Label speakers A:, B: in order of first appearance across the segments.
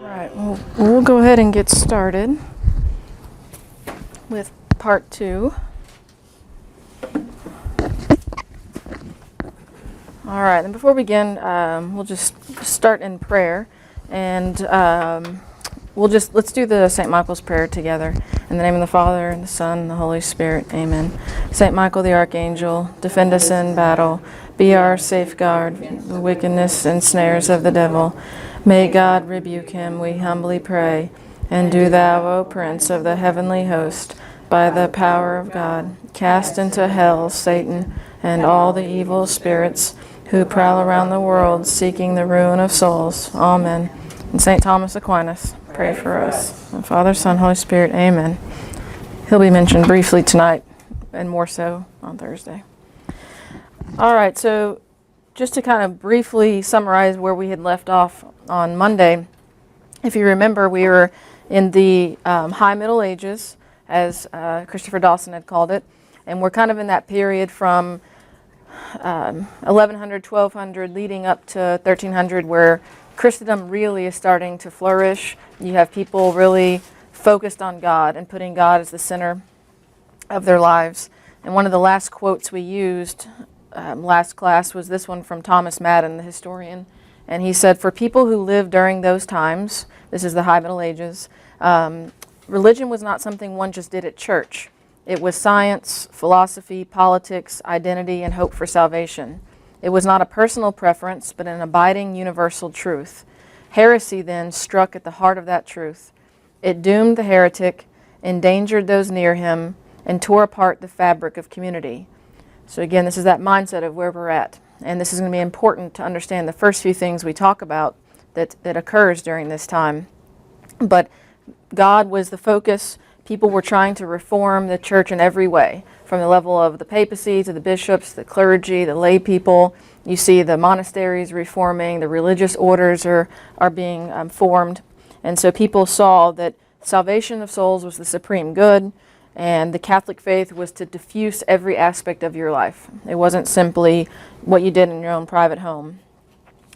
A: All right, well, we'll go ahead and get started with part 2. All right, and before we begin, we'll just start in prayer, and let's do the St. Michael's prayer together. In the name of the Father, and the Son, and the Holy Spirit, amen. St. Michael the Archangel, defend us in battle, be our safeguard, the wickedness and snares of the devil. May God rebuke him, we humbly pray. And do thou, O Prince of the heavenly host, by the power of God, cast into hell Satan and all the evil spirits who prowl around the world seeking the ruin of souls. Amen. And St. Thomas Aquinas, pray for us. And Father, Son, Holy Spirit, amen. He'll be mentioned briefly tonight and more so on Thursday. All right, so just to kind of briefly summarize where we had left off on Monday, if you remember, we were in the High Middle Ages, as Christopher Dawson had called it, and we're kind of in that period from 1100, 1200, leading up to 1300, where Christendom really is starting to flourish. You have people really focused on God and putting God as the center of their lives. And one of the last quotes we used last class was this one from Thomas Madden, the historian. And he said, for people who lived during those times, this is the High Middle Ages, religion was not something one just did at church. It was science, philosophy, politics, identity, and hope for salvation. It was not a personal preference, but an abiding universal truth. Heresy then struck at the heart of that truth. It doomed the heretic, endangered those near him, and tore apart the fabric of community. So again, this is that mindset of where we're at. And this is going to be important to understand the first few things we talk about that occurs during this time. But God was the focus. People were trying to reform the church in every way, from the level of the papacy to the bishops, the clergy, the lay people. You see the monasteries reforming, the religious orders are being formed. And so people saw that salvation of souls was the supreme good, and the Catholic faith was to diffuse every aspect of your life. It wasn't simply what you did in your own private home.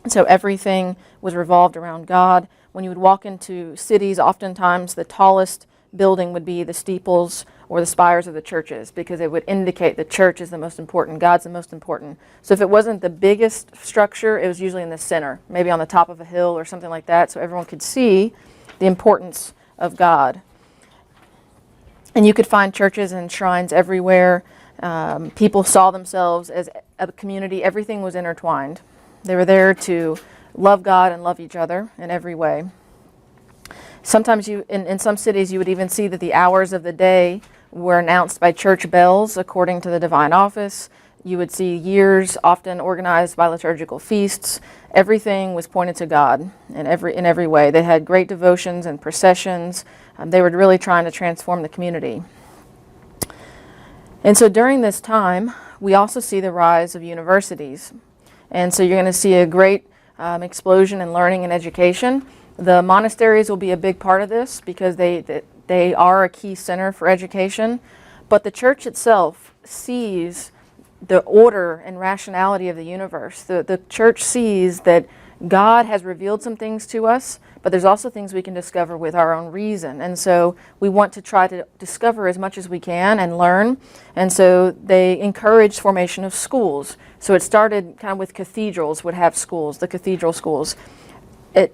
A: So everything was revolved around God. When you would walk into cities, oftentimes the tallest building would be the steeples or the spires of the churches, because it would indicate the church is the most important, God's the most important. So if it wasn't the biggest structure, it was usually in the center, maybe on the top of a hill or something like that, so everyone could see the importance of God. And you could find churches and shrines everywhere. People saw themselves as a community. Everything was intertwined. They were there to love God and love each other in every way. Sometimes in some cities, you would even see that the hours of the day were announced by church bells according to the divine office. You would see years often organized by liturgical feasts. Everything was pointed to God in every way. They had great devotions and processions. They were really trying to transform the community. And so during this time, we also see the rise of universities. And so you're going to see a great explosion in learning and education. The monasteries will be a big part of this because they are a key center for education. But the church itself sees the order and rationality of the universe. The church sees that God has revealed some things to us, but there's also things we can discover with our own reason. And so we want to try to discover as much as we can and learn. And so they encouraged formation of schools. So it started kind of with cathedrals would have schools, the cathedral schools.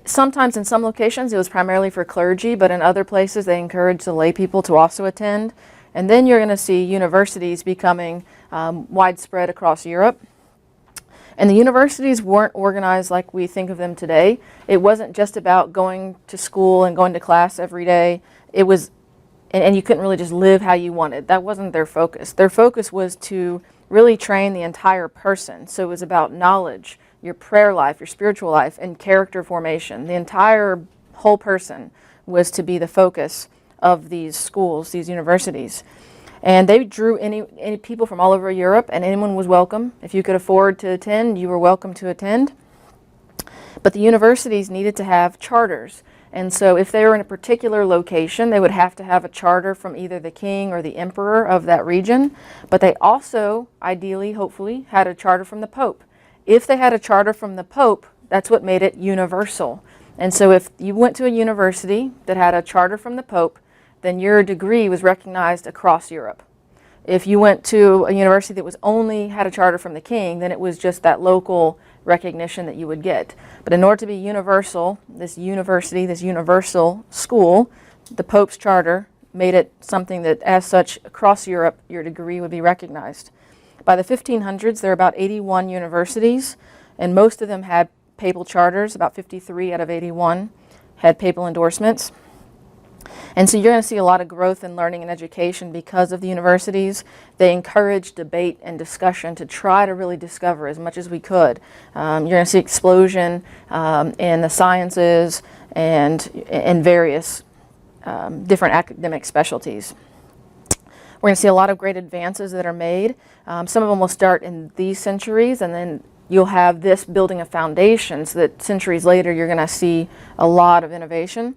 A: Sometimes in some locations it was primarily for clergy, but in other places they encouraged the lay people to also attend. And then you're going to see universities becoming widespread across Europe. And the universities weren't organized like we think of them today. It wasn't just about going to school and going to class every day. It was, and you couldn't really just live how you wanted. That wasn't their focus. Their focus was to really train the entire person. So it was about knowledge, your prayer life, your spiritual life, and character formation. The entire whole person was to be the focus of these schools, these universities. And they drew any people from all over Europe, and anyone was welcome. If you could afford to attend, you were welcome to attend. But the universities needed to have charters. And so if they were in a particular location, they would have to have a charter from either the king or the emperor of that region. But they also, ideally, hopefully, had a charter from the Pope. If they had a charter from the Pope, that's what made it universal. And so if you went to a university that had a charter from the Pope, then your degree was recognized across Europe. If you went to a university that was only had a charter from the king, then it was just that local recognition that you would get. But in order to be universal, this university, this universal school, the Pope's charter made it something that as such across Europe your degree would be recognized. By the 1500s there are about 81 universities, and most of them had papal charters. About 53 out of 81 had papal endorsements. And so you're going to see a lot of growth in learning and education because of the universities. They encourage debate and discussion to try to really discover as much as we could. You're going to see explosion in the sciences and in various different academic specialties. We're going to see a lot of great advances that are made. Some of them will start in these centuries, and then you'll have this building a foundation so that centuries later you're going to see a lot of innovation.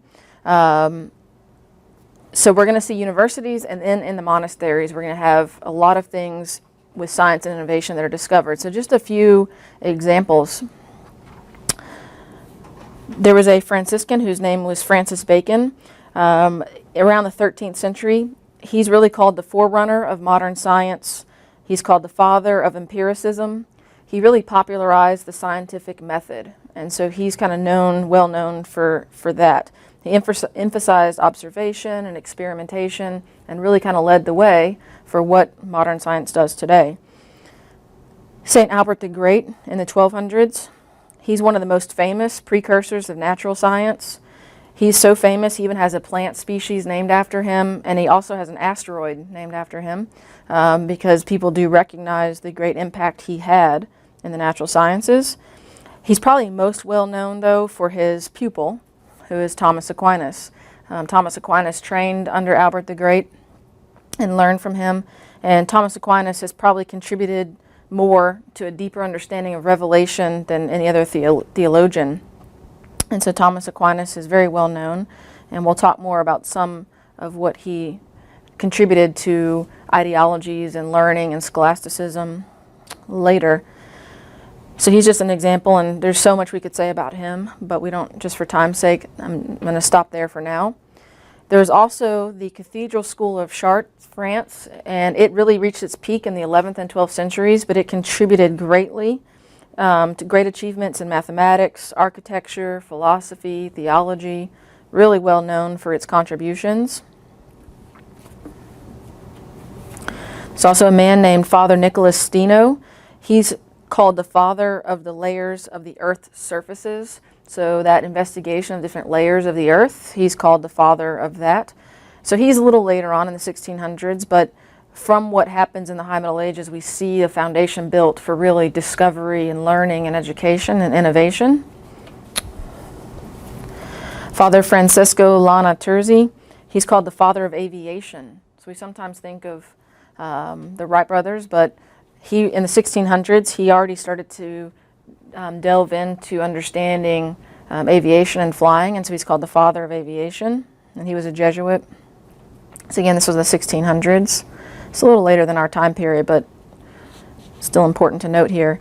A: So we're going to see universities, and then in the monasteries we're going to have a lot of things with science and innovation that are discovered. So just a few examples. There was a Franciscan whose name was Francis Bacon. Around the 13th century, he's really called the forerunner of modern science. He's called the father of empiricism. He really popularized the scientific method, and so he's kind of well known for that. He emphasized observation and experimentation and really kind of led the way for what modern science does today. St. Albert the Great in the 1200s, he's one of the most famous precursors of natural science. He's so famous he even has a plant species named after him, and he also has an asteroid named after him because people do recognize the great impact he had in the natural sciences. He's probably most well known though for his pupil, who is Thomas Aquinas. Thomas Aquinas trained under Albert the Great and learned from him, and Thomas Aquinas has probably contributed more to a deeper understanding of revelation than any other theologian. And so Thomas Aquinas is very well known, and we'll talk more about some of what he contributed to ideologies and learning and scholasticism later. So he's just an example, and there's so much we could say about him, but we don't, just for time's sake, I'm going to stop there for now. There's also the Cathedral School of Chartres, France, and it really reached its peak in the 11th and 12th centuries, but it contributed greatly to great achievements in mathematics, architecture, philosophy, theology, really well known for its contributions. There's also a man named Father Nicholas Steno. He's called the father of the layers of the Earth's surfaces. So that investigation of different layers of the Earth, he's called the father of that. So he's a little later on in the 1600s, but from what happens in the High Middle Ages, we see a foundation built for really discovery and learning and education and innovation. Father Francesco Lana Terzi, he's called the father of aviation. So we sometimes think of the Wright brothers, but he, in the 1600s, he already started to delve into understanding aviation and flying, and so he's called the father of aviation, and he was a Jesuit. So again, this was the 1600s. It's a little later than our time period, but still important to note here.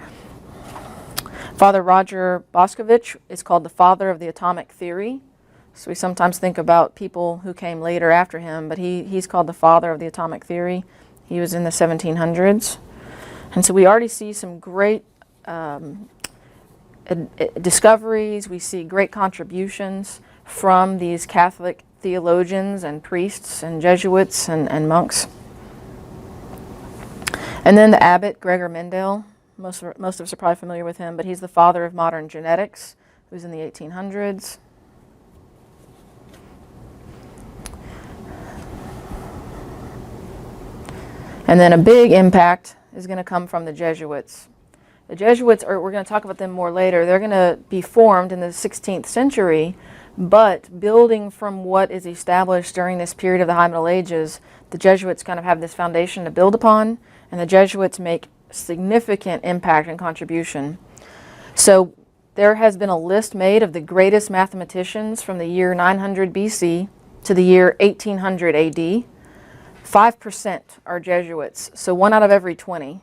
A: Father Roger Boscovich is called the father of the atomic theory. So we sometimes think about people who came later after him, but he's called the father of the atomic theory. He was in the 1700s. And so we already see some great discoveries. We see great contributions from these Catholic theologians and priests and Jesuits and monks. And then the abbot, Gregor Mendel, most of us are probably familiar with him, but he's the father of modern genetics, who's in the 1800s. And then a big impact is going to come from the Jesuits. The Jesuits, we're going to talk about them more later, they're going to be formed in the 16th century, but building from what is established during this period of the High Middle Ages, the Jesuits kind of have this foundation to build upon, and the Jesuits make significant impact and contribution. So there has been a list made of the greatest mathematicians from the year 900 BC to the year 1800 AD. 5% are Jesuits, so 1 out of every 20.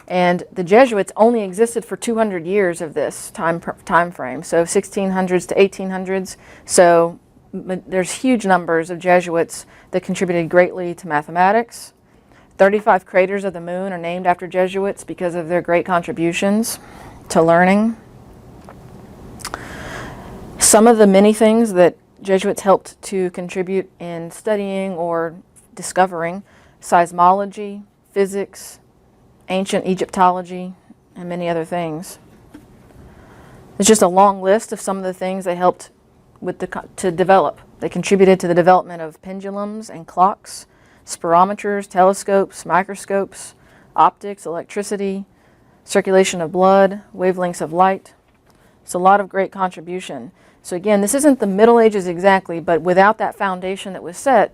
A: And the Jesuits only existed for 200 years of this time frame, so 1600s to 1800s. So there's huge numbers of Jesuits that contributed greatly to mathematics. 35 craters of the moon are named after Jesuits because of their great contributions to learning. Some of the many things that Jesuits helped to contribute in studying or discovering: seismology, physics, ancient Egyptology, and many other things. It's just a long list of some of the things they helped with to develop. They contributed to the development of pendulums and clocks, spirometers, telescopes, microscopes, optics, electricity, circulation of blood, wavelengths of light. It's a lot of great contribution. So again, this isn't the Middle Ages exactly, but without that foundation that was set,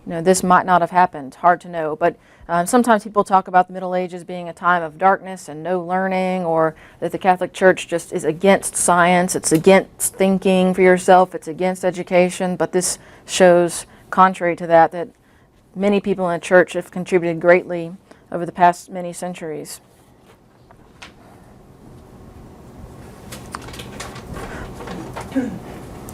A: this might not have happened. Hard to know. But sometimes people talk about the Middle Ages being a time of darkness and no learning, or that the Catholic Church just is against science, it's against thinking for yourself, it's against education. But this shows, contrary to that, that many people in the Church have contributed greatly over the past many centuries.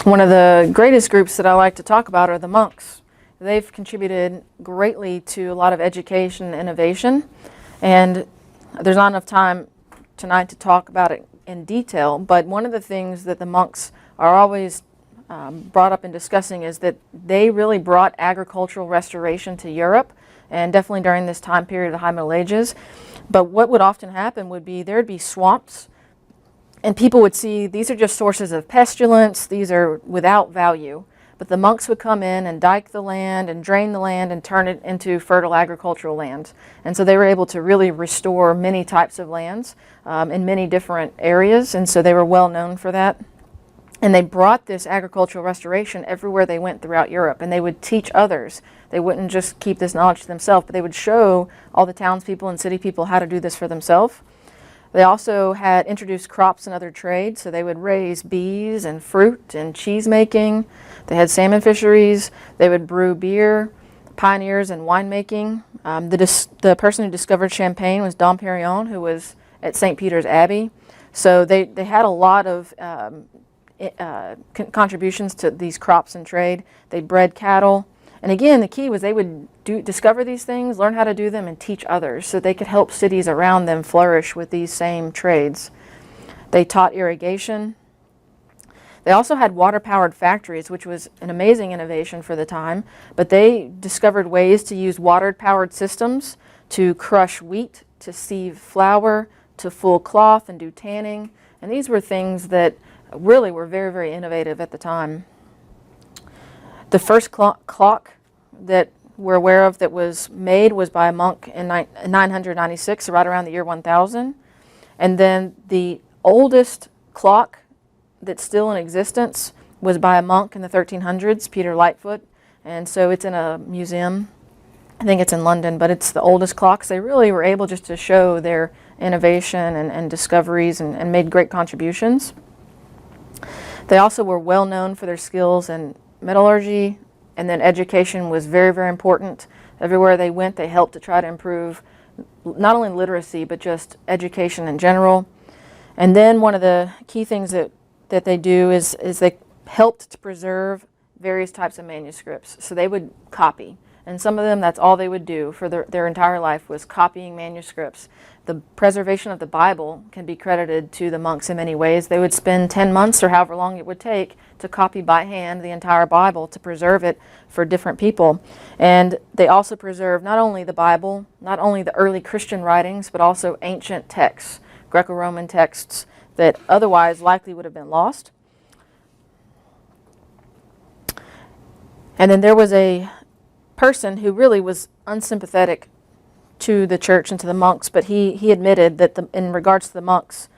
A: One of the greatest groups that I like to talk about are the monks. They've contributed greatly to a lot of education and innovation, and there's not enough time tonight to talk about it in detail, but one of the things that the monks are always brought up in discussing is that they really brought agricultural restoration to Europe, and definitely during this time period of the High Middle Ages. But what would often happen would be there'd be swamps, and people would see these are just sources of pestilence, these are without value. But the monks would come in and dike the land and drain the land and turn it into fertile agricultural lands. And so they were able to really restore many types of lands in many different areas, and so they were well known for that. And they brought this agricultural restoration everywhere they went throughout Europe, and they would teach others. They wouldn't just keep this knowledge to themselves, but they would show all the townspeople and city people how to do this for themselves. They also had introduced crops and other trades, so they would raise bees and fruit and cheese making. They had salmon fisheries. They would brew beer, pioneers in winemaking. The person who discovered champagne was Dom Perignon, who was at St. Peter's Abbey. So they had a lot of contributions to these crops and trade. They bred cattle. And again, the key was they would discover these things, learn how to do them, and teach others so they could help cities around them flourish with these same trades. They taught irrigation. They also had water-powered factories, which was an amazing innovation for the time, but they discovered ways to use water-powered systems to crush wheat, to sieve flour, to full cloth and do tanning. And these were things that really were very, very innovative at the time. The first clock that we're aware of that was made was by a monk in 996, so right around the year 1000. And then the oldest clock that's still in existence was by a monk in the 1300s, Peter Lightfoot. And so it's in a museum. I think it's in London, but it's the oldest clocks. They really were able just to show their innovation and discoveries and made great contributions. They also were well known for their skills in metallurgy, and then education was very, very important. Everywhere they went, they helped to try to improve not only literacy, but just education in general. And then one of the key things that they do is they helped to preserve various types of manuscripts. So they would copy. And some of them, that's all they would do for their entire life was copying manuscripts. The preservation of the Bible can be credited to the monks in many ways. They would spend 10 months or however long it would take to copy by hand the entire Bible to preserve it for different people. And they also preserved not only the Bible, not only the early Christian writings, but also ancient texts, Greco-Roman texts that otherwise likely would have been lost. And then there was a person who really was unsympathetic to the church and to the monks, but he admitted that in regards to the monks,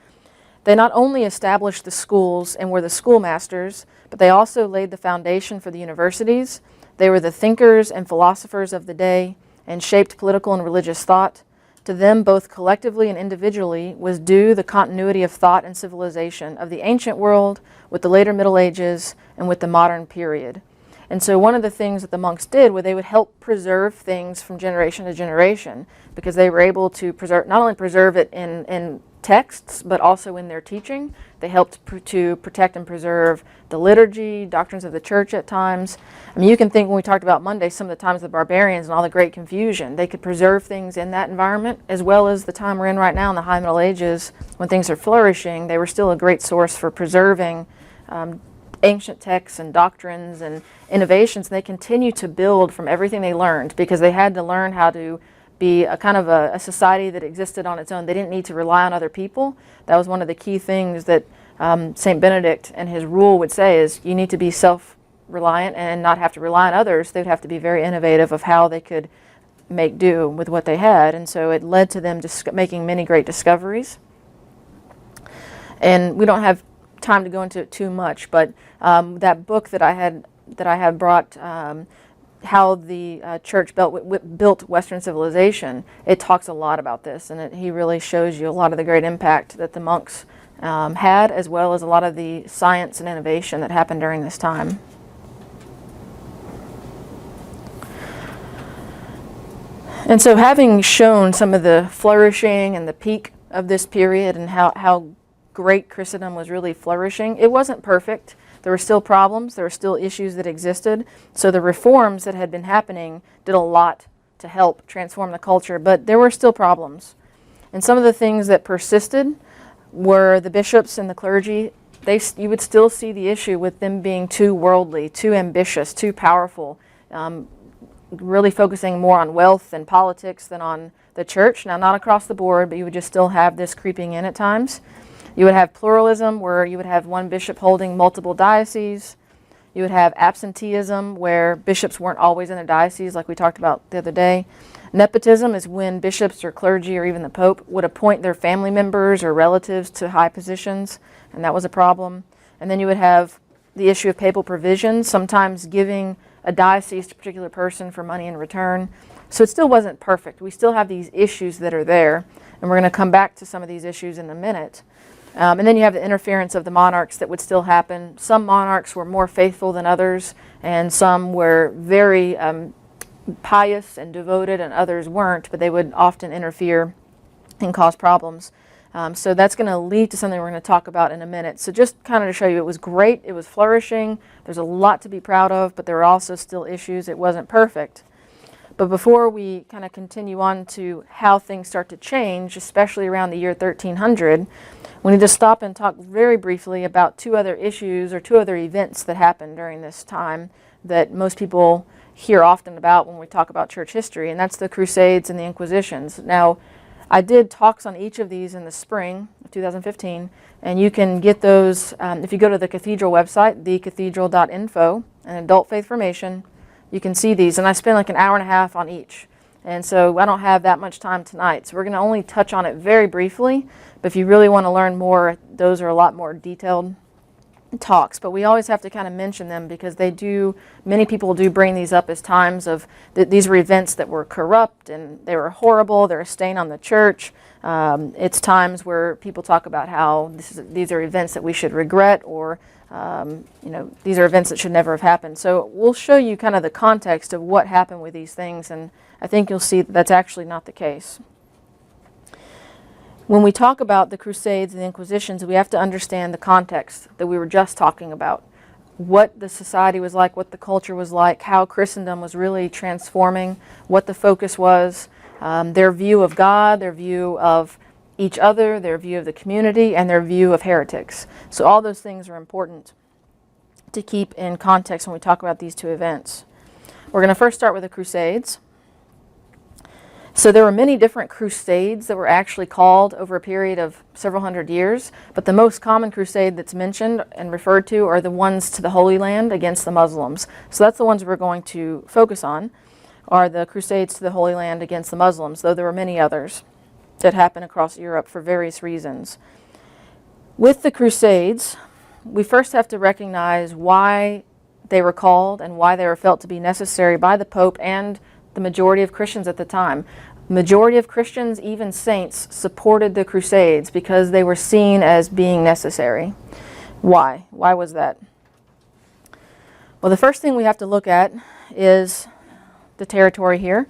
A: they not only established the schools and were the schoolmasters, but they also laid the foundation for the universities. They were the thinkers and philosophers of the day and shaped political and religious thought. To them, both collectively and individually, was due the continuity of thought and civilization of the ancient world with the later Middle Ages and with the modern period. And so one of the things that the monks did was they would help preserve things from generation to generation, because they were able to preserve, not only preserve it in texts, but also in their teaching. They helped to protect and preserve the liturgy, doctrines of the church at times. I mean, you can think when we talked about Monday, some of the times of the barbarians and all the great confusion, they could preserve things in that environment, as well as the time we're in right now in the High Middle Ages, when things are flourishing. They were still a great source for preserving ancient texts and doctrines and innovations. They continue to build from everything they learned, because they had to learn how to be a kind of a society that existed on its own. They didn't need to rely on other people. That was one of the key things that St. Benedict and his rule would say, is you need to be self-reliant and not have to rely on others. They would have to be very innovative of how they could make do with what they had. And so it led to them making many great discoveries. And we don't have time to go into it too much, but that book that I had brought, how the church built Western civilization, it talks a lot about this, and he really shows you a lot of the great impact that the monks had, as well as a lot of the science and innovation that happened during this time. And so, having shown some of the flourishing and the peak of this period and how great Christendom was really flourishing, it wasn't perfect. There were still problems, there were still issues that existed. So the reforms that had been happening did a lot to help transform the culture, but there were still problems. And some of the things that persisted were the bishops and the clergy. You would still see the issue with them being too worldly, too ambitious, too powerful, really focusing more on wealth and politics than on the church. Now, not across the board, but you would just still have this creeping in at times. You would have pluralism, where you would have one bishop holding multiple dioceses. You would have absenteeism, where bishops weren't always in their diocese, like we talked about the other day. Nepotism is when bishops or clergy or even the Pope would appoint their family members or relatives to high positions, and that was a problem. And then you would have the issue of papal provisions, sometimes giving a diocese to a particular person for money in return. So it still wasn't perfect. We still have these issues that are there, and we're going to come back to some of these issues in a minute. And then you have the interference of the monarchs that would still happen. Some monarchs were more faithful than others, and some were very pious and devoted, and others weren't, but they would often interfere and cause problems. So that's going to lead to something we're going to talk about in a minute. So just kind of to show you, it was great, it was flourishing, there's a lot to be proud of, but there were also still issues. It wasn't perfect. But before we kind of continue on to how things start to change, especially around the year 1300, we need to stop and talk very briefly about two other issues or two other events that happened during this time that most people hear often about when we talk about church history, and that's the Crusades and the Inquisitions. Now, I did talks on each of these in the spring of 2015, and you can get those if you go to the Cathedral website, thecathedral.info, and Adult Faith Formation. You can see these, and I spent like an hour and a half on each. And so I don't have that much time tonight, so we're going to only touch on it very briefly. But if you really want to learn more, those are a lot more detailed talks. But we always have to kind of mention them, because many people do bring these up as times of, these were events that were corrupt and they were horrible, they're a stain on the church. It's times where people talk about how these are events that we should regret, or these are events that should never have happened. So we'll show you kind of the context of what happened with these things, and I think you'll see that that's actually not the case. When we talk about the Crusades and the Inquisitions, we have to understand the context that we were just talking about. What the society was like, what the culture was like, how Christendom was really transforming, what the focus was, their view of God, their view of each other, their view of the community, and their view of heretics. So all those things are important to keep in context when we talk about these two events. We're going to first start with the Crusades. So there were many different crusades that were actually called over a period of several hundred years, but the most common crusade that's mentioned and referred to are the ones to the Holy Land against the Muslims. So that's the ones we're going to focus on, are the crusades to the Holy Land against the Muslims, though there were many others that happened across Europe for various reasons. With the Crusades, we first have to recognize why they were called and why they were felt to be necessary by the Pope and the majority of Christians at the time. Majority of Christians, even saints, supported the Crusades because they were seen as being necessary. Why? Why was that? Well, Well, the first thing we have to look at is the territory here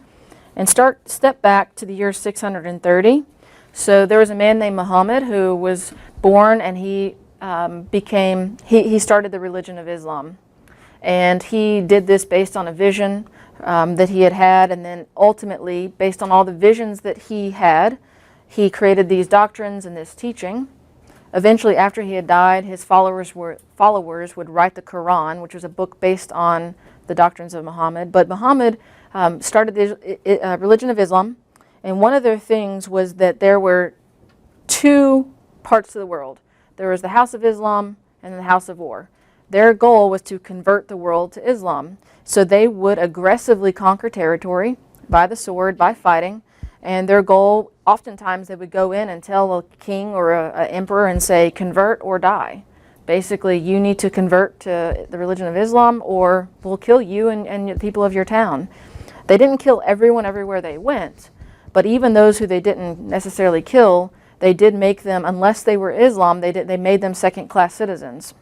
A: and step back to the year 630. So there was a man named Muhammad who was born, and he started the religion of Islam. And he did this based on a vision that he had, and then ultimately, based on all the visions that he had, he created these doctrines and this teaching. Eventually, after he had died, his followers would write the Quran, which was a book based on the doctrines of Muhammad. But Muhammad started the religion of Islam, and one of their things was that there were two parts of the world. There was the House of Islam and the House of War. Their goal was to convert the world to Islam. So they would aggressively conquer territory by the sword, by fighting, and their goal, oftentimes they would go in and tell a king or an emperor and say, convert or die. Basically, you need to convert to the religion of Islam or we'll kill you and the people of your town. They didn't kill everyone everywhere they went, but even those who they didn't necessarily kill, they did make them, unless they were Islam, they made them second-class citizens.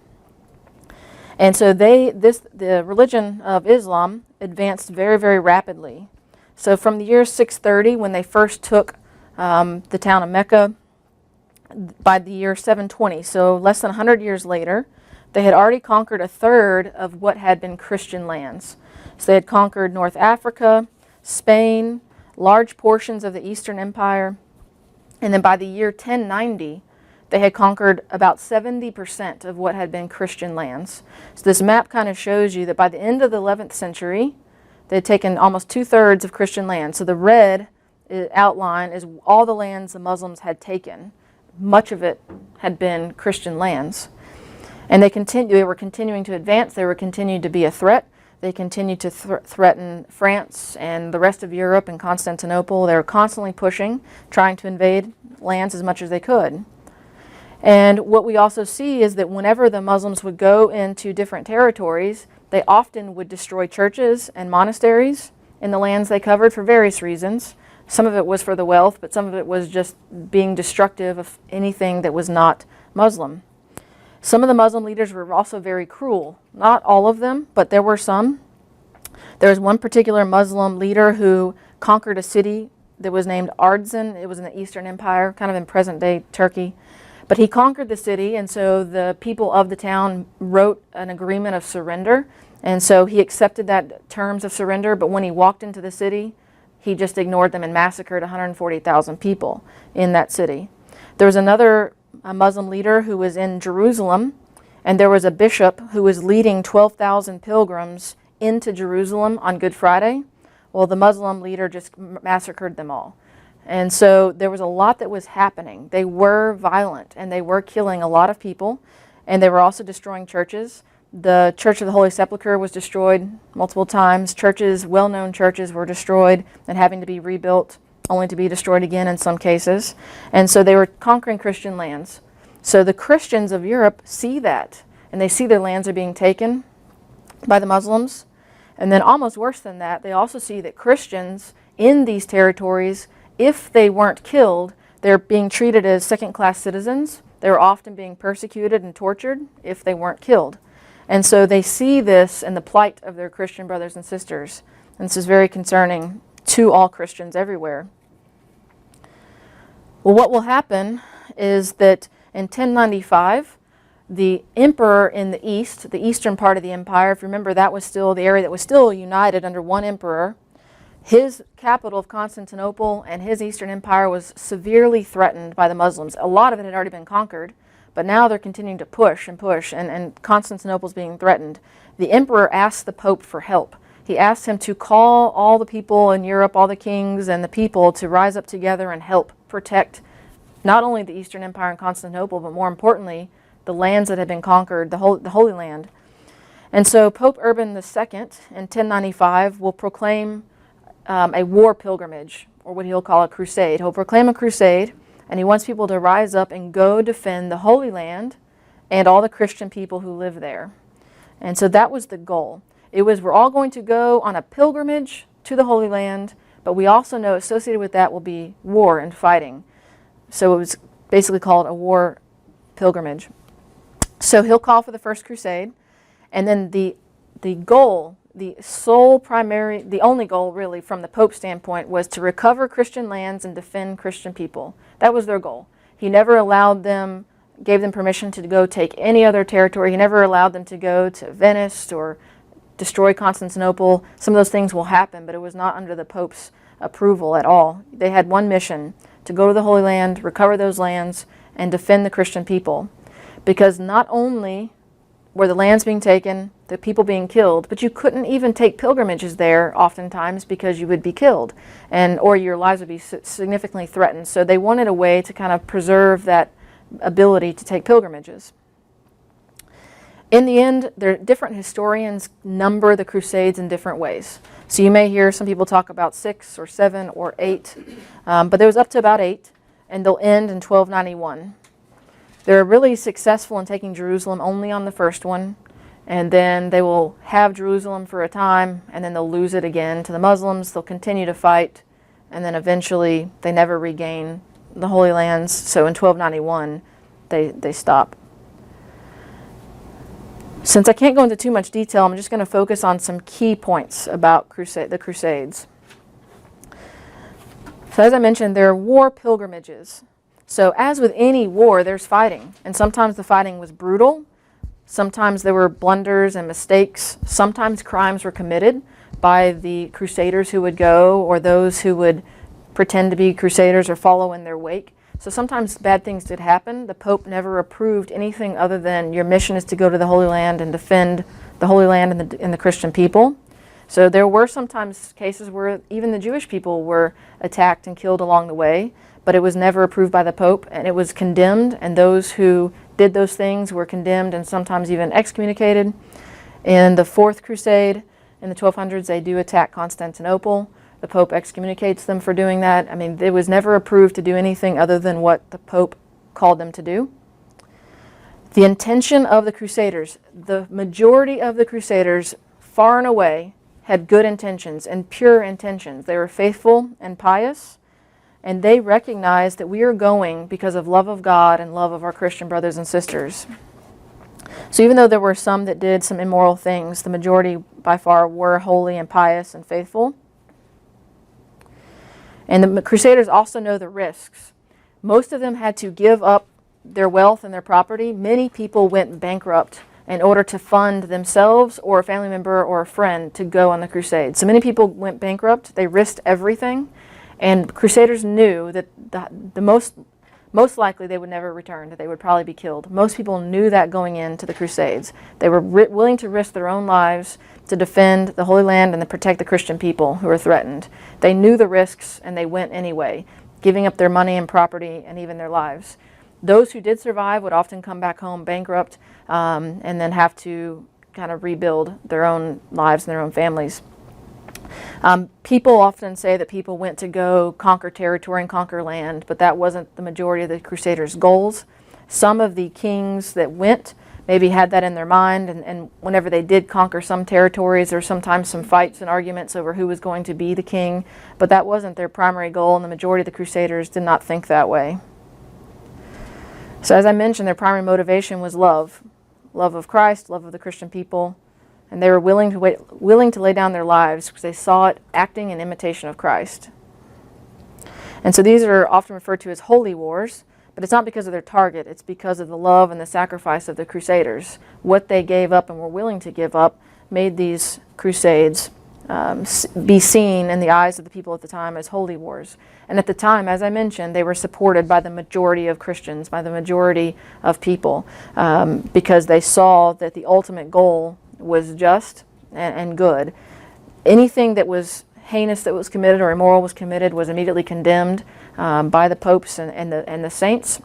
A: And so the religion of Islam advanced very, very rapidly. So from the year 630, when they first took the town of Mecca, by the year 720, so less than 100 years later, they had already conquered a third of what had been Christian lands. So they had conquered North Africa, Spain, large portions of the Eastern Empire, and then by the year 1090, they had conquered about 70% of what had been Christian lands. So this map kind of shows you that by the end of the 11th century, they had taken almost 2/3 of Christian land. So the red outline is all the lands the Muslims had taken. Much of it had been Christian lands. And they were continuing to advance. They were continuing to be a threat. They continued to threaten France and the rest of Europe and Constantinople. They were constantly pushing, trying to invade lands as much as they could. And what we also see is that whenever the Muslims would go into different territories, they often would destroy churches and monasteries in the lands they covered for various reasons. Some of it was for the wealth, but some of it was just being destructive of anything that was not Muslim. Some of the Muslim leaders were also very cruel. Not all of them, but there were some. There was one particular Muslim leader who conquered a city that was named Ardzin. It was in the Eastern Empire, kind of in present-day Turkey. But he conquered the city, and so the people of the town wrote an agreement of surrender. And so he accepted that terms of surrender, but when he walked into the city, he just ignored them and massacred 140,000 people in that city. There was another Muslim leader who was in Jerusalem, and there was a bishop who was leading 12,000 pilgrims into Jerusalem on Good Friday. Well, the Muslim leader just massacred them all. And so there was a lot that was happening. They were violent, and they were killing a lot of people, and they were also destroying churches. The Church of the Holy Sepulchre was destroyed multiple times. Churches, well-known churches, were destroyed and having to be rebuilt, only to be destroyed again in some cases. And so they were conquering Christian lands. So the Christians of Europe see that, and they see their lands are being taken by the Muslims. And then almost worse than that, they also see that Christians in these territories, if they weren't killed, they're being treated as second-class citizens. They were often being persecuted and tortured if they weren't killed. And so they see this in the plight of their Christian brothers and sisters. And this is very concerning to all Christians everywhere. Well, what will happen is that in 1095, the emperor in the east, the eastern part of the empire, if you remember, that was still the area that was still united under one emperor. His capital of Constantinople and his Eastern Empire was severely threatened by the Muslims. A lot of it had already been conquered, but now they're continuing to push, and Constantinople's being threatened. The emperor asked the Pope for help. He asked him to call all the people in Europe, all the kings and the people, to rise up together and help protect not only the Eastern Empire and Constantinople, but more importantly, the lands that had been conquered, the Holy Land. And so Pope Urban II in 1095 will proclaim a war pilgrimage, or what he'll call a crusade. He'll proclaim a crusade, and he wants people to rise up and go defend the Holy Land and all the Christian people who live there. And so that was the goal. It was, we're all going to go on a pilgrimage to the Holy Land, but we also know associated with that will be war and fighting. So it was basically called a war pilgrimage. So he'll call for the first crusade, and then the the goal, the sole primary, the only goal really from the Pope's standpoint was to recover Christian lands and defend Christian people. That was their goal. He never allowed them, gave them permission to go take any other territory. He never allowed them to go to Venice or destroy Constantinople. Some of those things will happen, but it was not under the Pope's approval at all. They had one mission: to go to the Holy Land, recover those lands, and defend the Christian people. Because not only were the lands being taken, the people being killed, but you couldn't even take pilgrimages there oftentimes because you would be killed, or your lives would be significantly threatened. So they wanted a way to kind of preserve that ability to take pilgrimages. In the end, different historians number the Crusades in different ways. So you may hear some people talk about 6 or 7 or 8, but there was up to about 8, and they'll end in 1291. They're really successful in taking Jerusalem only on the first one, and then they will have Jerusalem for a time, and then they'll lose it again to the Muslims. They'll continue to fight, and then eventually they never regain the Holy Lands. So in 1291, they stop. Since I can't go into too much detail, I'm just going to focus on some key points about the Crusades. So as I mentioned, there are war pilgrimages. So as with any war, there's fighting, and sometimes the fighting was brutal, sometimes there were blunders and mistakes, sometimes crimes were committed by the crusaders who would go, or those who would pretend to be crusaders or follow in their wake. So sometimes bad things did happen. The Pope never approved anything other than your mission is to go to the Holy Land and defend the Holy Land and the Christian people. So there were sometimes cases where even the Jewish people were attacked and killed along the way, but it was never approved by the Pope, and it was condemned, and those who did those things were condemned and sometimes even excommunicated. In the Fourth Crusade, in the 1200s, they do attack Constantinople. The Pope excommunicates them for doing that. I mean, it was never approved to do anything other than what the Pope called them to do. The intention of the Crusaders, the majority of the Crusaders, far and away, had good intentions and pure intentions. They were faithful and pious, and they recognized that we are going because of love of God and love of our Christian brothers and sisters. So even though there were some that did some immoral things, the majority by far were holy and pious and faithful. And the Crusaders also know the risks. Most of them had to give up their wealth and their property. Many people went bankrupt in order to fund themselves or a family member or a friend to go on the crusade. So many people went bankrupt. They risked everything. And Crusaders knew that the most likely they would never return, that they would probably be killed. Most people knew that going into the Crusades. They were willing to risk their own lives to defend the Holy Land and to protect the Christian people who were threatened. They knew the risks, and they went anyway, giving up their money and property and even their lives. Those who did survive would often come back home bankrupt and then have to kind of rebuild their own lives and their own families. People often say that people went to go conquer territory and conquer land, but that wasn't the majority of the Crusaders' goals. Some of the kings that went maybe had that in their mind, and whenever they did conquer some territories, there were sometimes some fights and arguments over who was going to be the king, but that wasn't their primary goal, and the majority of the Crusaders did not think that way. So as I mentioned, their primary motivation was love. Love of Christ, love of the Christian people. And they were willing to lay down their lives because they saw it acting in imitation of Christ. And so these are often referred to as holy wars, but it's not because of their target. It's because of the love and the sacrifice of the Crusaders. What they gave up and were willing to give up made these Crusades be seen in the eyes of the people at the time as holy wars. And at the time, as I mentioned, they were supported by the majority of Christians, by the majority of people, because they saw that the ultimate goal was just and good. Anything that was heinous that was committed or immoral was committed was immediately condemned by the popes and the saints.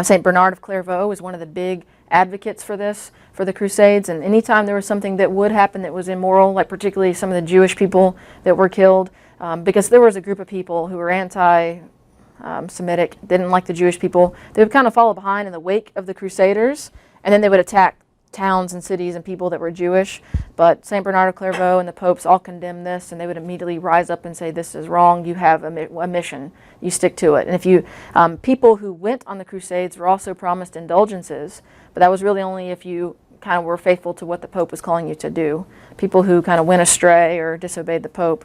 A: Saint Bernard of Clairvaux was one of the big advocates for this, for the Crusades, and anytime there was something that would happen that was immoral, like particularly some of the Jewish people that were killed, because there was a group of people who were anti-Semitic, didn't like the Jewish people, they would kind of follow behind in the wake of the Crusaders, and then they would attack towns and cities and people that were Jewish. But St. Bernard of Clairvaux and the popes all condemned this, and they would immediately rise up and say, this is wrong, you have a mission, you stick to it. And if you, people who went on the Crusades were also promised indulgences, but that was really only if you kind of were faithful to what the Pope was calling you to do. People who kind of went astray or disobeyed the Pope,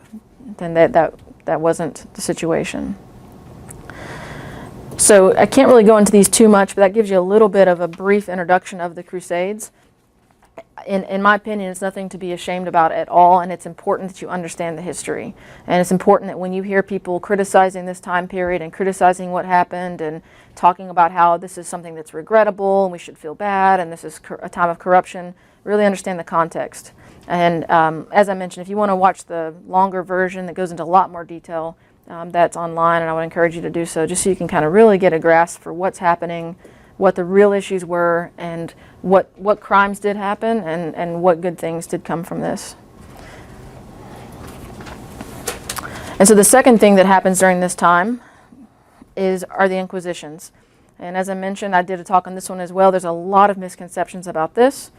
A: then that wasn't the situation. So I can't really go into these too much, but that gives you a little bit of a brief introduction of the Crusades. In my opinion, it's nothing to be ashamed about at all, and it's important that you understand the history. And it's important that when you hear people criticizing this time period and criticizing what happened and talking about how this is something that's regrettable and we should feel bad and this is a time of corruption, really understand the context. And as I mentioned, if you want to watch the longer version that goes into a lot more detail, that's online, and I would encourage you to do so, just so you can kind of really get a grasp for what's happening, what the real issues were, and what crimes did happen, and what good things did come from this. And so the second thing that happens during this time are the inquisitions. And as I mentioned, I did a talk on this one as well. There's a lot of misconceptions about this.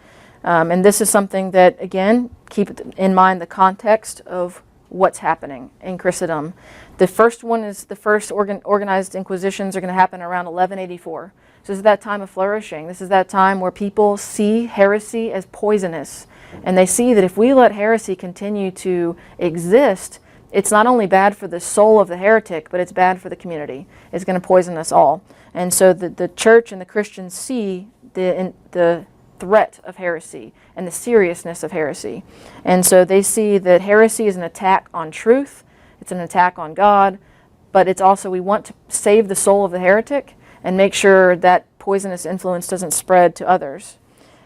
A: And this is something that, again, keep in mind the context of what's happening in Christendom. The first one is the first organized inquisitions are going to happen around 1184. So this is that time of flourishing. This is that time where people see heresy as poisonous. And they see that if we let heresy continue to exist, it's not only bad for the soul of the heretic, but it's bad for the community. It's going to poison us all. And so the church and the Christians see the threat of heresy and the seriousness of heresy. And so they see that heresy is an attack on truth, it's an attack on God, but it's also, we want to save the soul of the heretic and make sure that poisonous influence doesn't spread to others.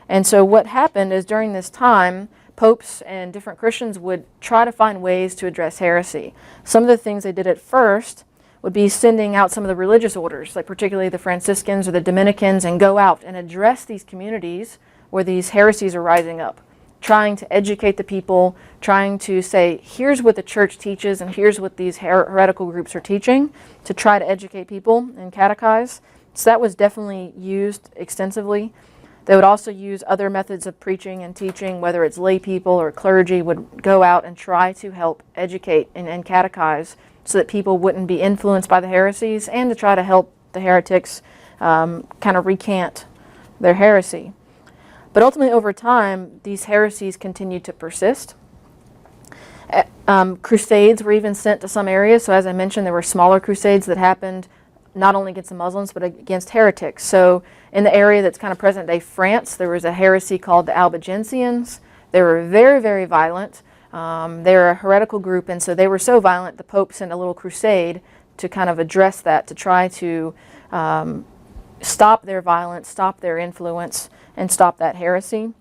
A: And so what happened is during this time, popes and different Christians would try to find ways to address heresy. Some of the things they did at first would be sending out some of the religious orders, like particularly the Franciscans or the Dominicans, and go out and address these communities where these heresies are rising up, trying to educate the people, trying to say, here's what the church teaches and here's what these heretical groups are teaching, to try to educate people and catechize. So that was definitely used extensively. They would also use other methods of preaching and teaching, whether it's lay people or clergy would go out and try to help educate and catechize so that people wouldn't be influenced by the heresies, and to try to help the heretics kind of recant their heresy. But ultimately, over time, these heresies continued to persist. Crusades were even sent to some areas. So as I mentioned, there were smaller crusades that happened not only against the Muslims, but against heretics. So in the area that's kind of present-day France, there was a heresy called the Albigensians. They were very, very violent. They're a heretical group, and so they were so violent, the Pope sent a little crusade to kind of address that, to try to stop their violence, stop their influence, and stop that heresy.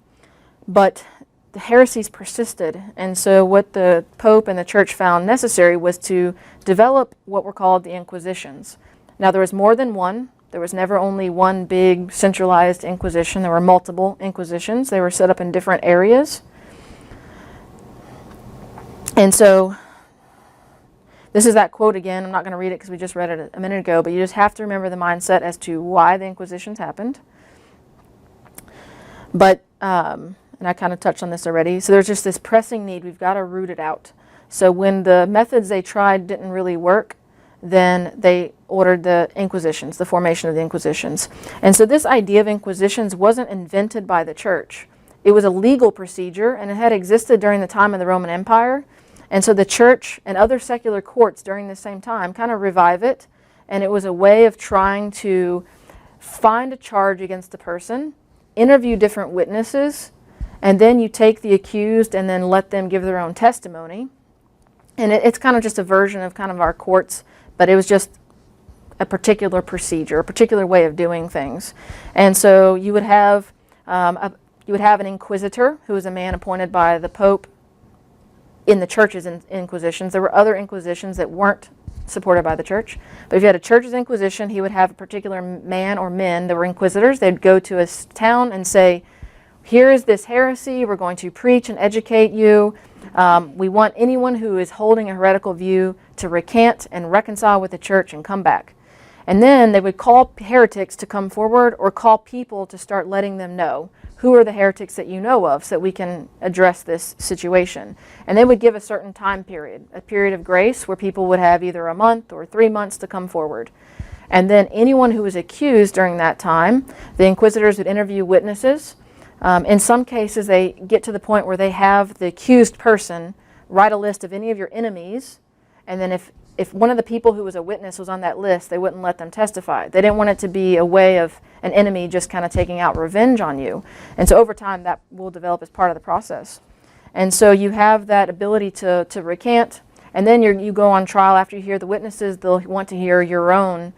A: But the heresies persisted, and so what the Pope and the Church found necessary was to develop what were called the inquisitions. Now, there was more than one. There was never only one big centralized inquisition. There were multiple inquisitions. They were set up in different areas. And so this is that quote again. I'm not going to read it because we just read it a minute ago, but you just have to remember the mindset as to why the inquisitions happened. But, and I kind of touched on this already, so there's just this pressing need. We've got to root it out. So when the methods they tried didn't really work, then they ordered the inquisitions, the formation of the inquisitions. And so this idea of inquisitions wasn't invented by the church. It was a legal procedure, and it had existed during the time of the Roman Empire. And so the church and other secular courts during the same time kind of revive it, and it was a way of trying to find a charge against a person, interview different witnesses, and then you take the accused and then let them give their own testimony. And it's kind of just a version of kind of our courts, but it was just a particular procedure, a particular way of doing things. And so you would have an inquisitor, who was a man appointed by the Pope in the church's inquisitions. There were other inquisitions that weren't supported by the church. But if you had a church's inquisition, he would have a particular man or men that were inquisitors. They'd go to a town and say, here is this heresy. We're going to preach and educate you. We want anyone who is holding a heretical view to recant and reconcile with the church and come back. And then they would call heretics to come forward, or call people to start letting them know who are the heretics that you know of, so that we can address this situation. And they would give a certain time period, a period of grace where people would have either a month or 3 months to come forward. And then anyone who was accused during that time, the inquisitors would interview witnesses. In some cases, they get to the point where they have the accused person write a list of any of your enemies, and then if one of the people who was a witness was on that list, they wouldn't let them testify. They didn't want it to be a way of an enemy just kind of taking out revenge on you. And so over time, that will develop as part of the process. And so you have that ability to recant, and then you go on trial after you hear the witnesses. They'll want to hear your own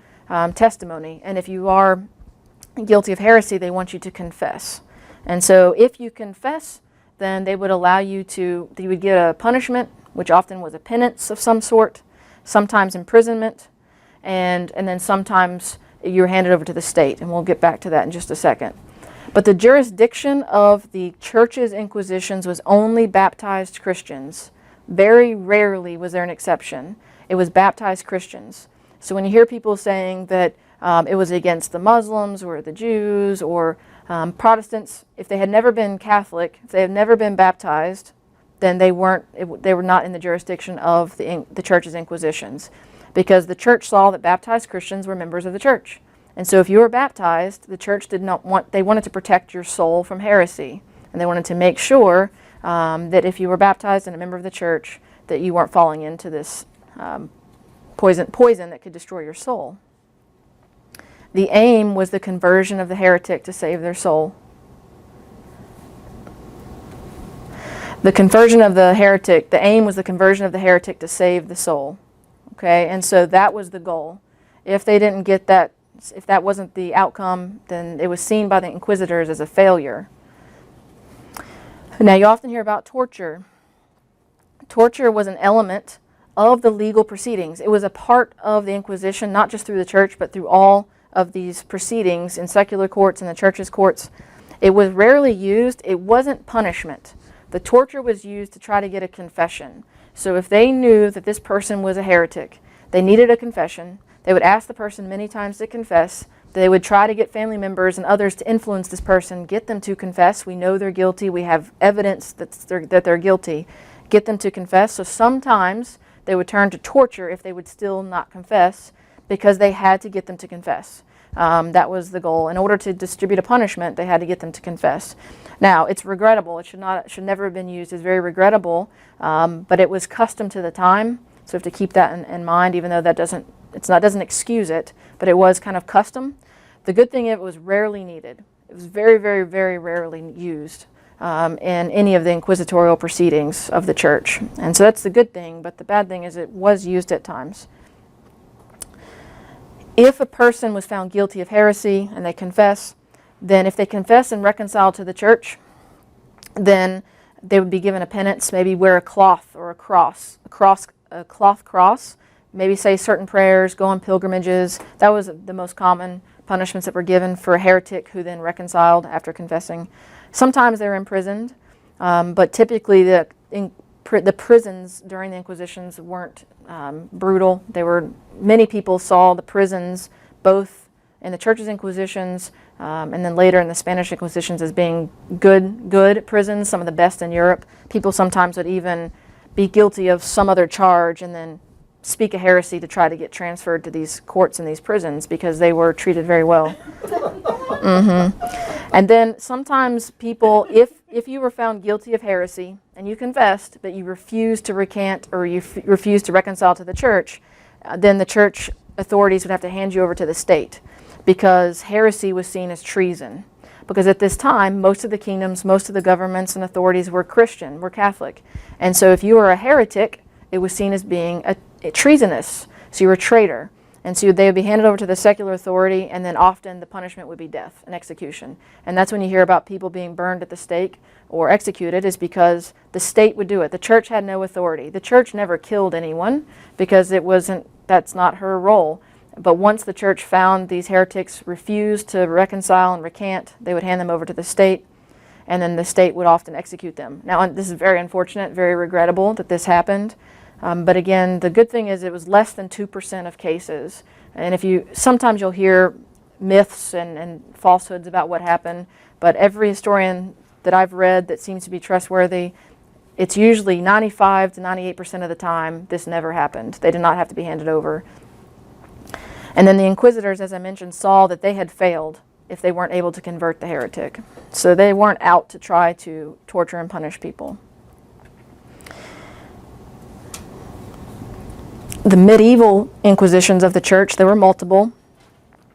A: testimony. And if you are guilty of heresy, they want you to confess. And so if you confess, then they would allow you to, you would get a punishment, which often was a penance of some sort, sometimes imprisonment, and then sometimes you're handed over to the state. And we'll get back to that in just a second. But the jurisdiction of the church's inquisitions was only baptized Christians. Very rarely was there an exception. It was baptized Christians. So when you hear people saying that it was against the Muslims or the Jews or Protestants, if they had never been Catholic, if they had never been baptized, then they were not in the jurisdiction of the church's inquisitions, because the church saw that baptized Christians were members of the church. And so if you were baptized, the church they wanted to protect your soul from heresy, and they wanted to make sure that if you were baptized and a member of the church, that you weren't falling into this poison that could destroy your soul. The aim was the conversion of the heretic to save their soul. The conversion of the heretic, the aim was the conversion of the heretic to save the soul. Okay, and so that was the goal. If they didn't get that, if that wasn't the outcome, then it was seen by the inquisitors as a failure. Now you often hear about torture. Torture was an element of the legal proceedings. It was a part of the Inquisition, not just through the church, but through all of these proceedings in secular courts and the church's courts. It was rarely used. It wasn't punishment. The torture was used to try to get a confession. So if they knew that this person was a heretic, they needed a confession, they would ask the person many times to confess. They would try to get family members and others to influence this person, get them to confess. We know they're guilty. We have evidence that they're guilty. Get them to confess. So sometimes they would turn to torture if they would still not confess, because they had to get them to confess. That was the goal. In order to distribute a punishment, they had to get them to confess. Now, it's regrettable. It should never have been used. It's very regrettable, but it was custom to the time. So we have to keep that in mind, even though that doesn't excuse it, but it was kind of custom. The good thing is it was rarely needed. It was very, very, very rarely used in any of the inquisitorial proceedings of the church. And so that's the good thing, but the bad thing is it was used at times. If a person was found guilty of heresy and they confess, then if they confess and reconcile to the church, then they would be given a penance, maybe wear a cloth or a cloth cross, maybe say certain prayers, go on pilgrimages. That was the most common punishments that were given for a heretic who then reconciled after confessing. Sometimes they were imprisoned, but typically the prisons during the Inquisitions weren't brutal. Many people saw the prisons both in the Church's Inquisitions and then later in the Spanish Inquisitions as being good prisons, some of the best in Europe. People sometimes would even be guilty of some other charge and then speak a heresy to try to get transferred to these courts and these prisons because they were treated very well. And then sometimes people, if you were found guilty of heresy and you confessed, but you refused to recant or you refused to reconcile to the church, then the church authorities would have to hand you over to the state, because heresy was seen as treason. Because at this time, most of the kingdoms, most of the governments and authorities were Christian, were Catholic. And so if you were a heretic, it was seen as being a treasonous. So you were a traitor. And so they would be handed over to the secular authority, and then often the punishment would be death and execution. And that's when you hear about people being burned at the stake or executed, is because the state would do it. The church had no authority. The church never killed anyone because that's not her role. But once the church found these heretics refused to reconcile and recant, they would hand them over to the state, and then the state would often execute them. Now, this is very unfortunate, very regrettable that this happened. But again, the good thing is it was less than 2% of cases. And sometimes you'll hear myths and falsehoods about what happened, but every historian that I've read that seems to be trustworthy, it's usually 95 to 98% of the time this never happened. They did not have to be handed over. And then the inquisitors, as I mentioned, saw that they had failed. if they weren't able to convert the heretic. So they weren't out to try to torture and punish people. The medieval inquisitions of the church, there were multiple.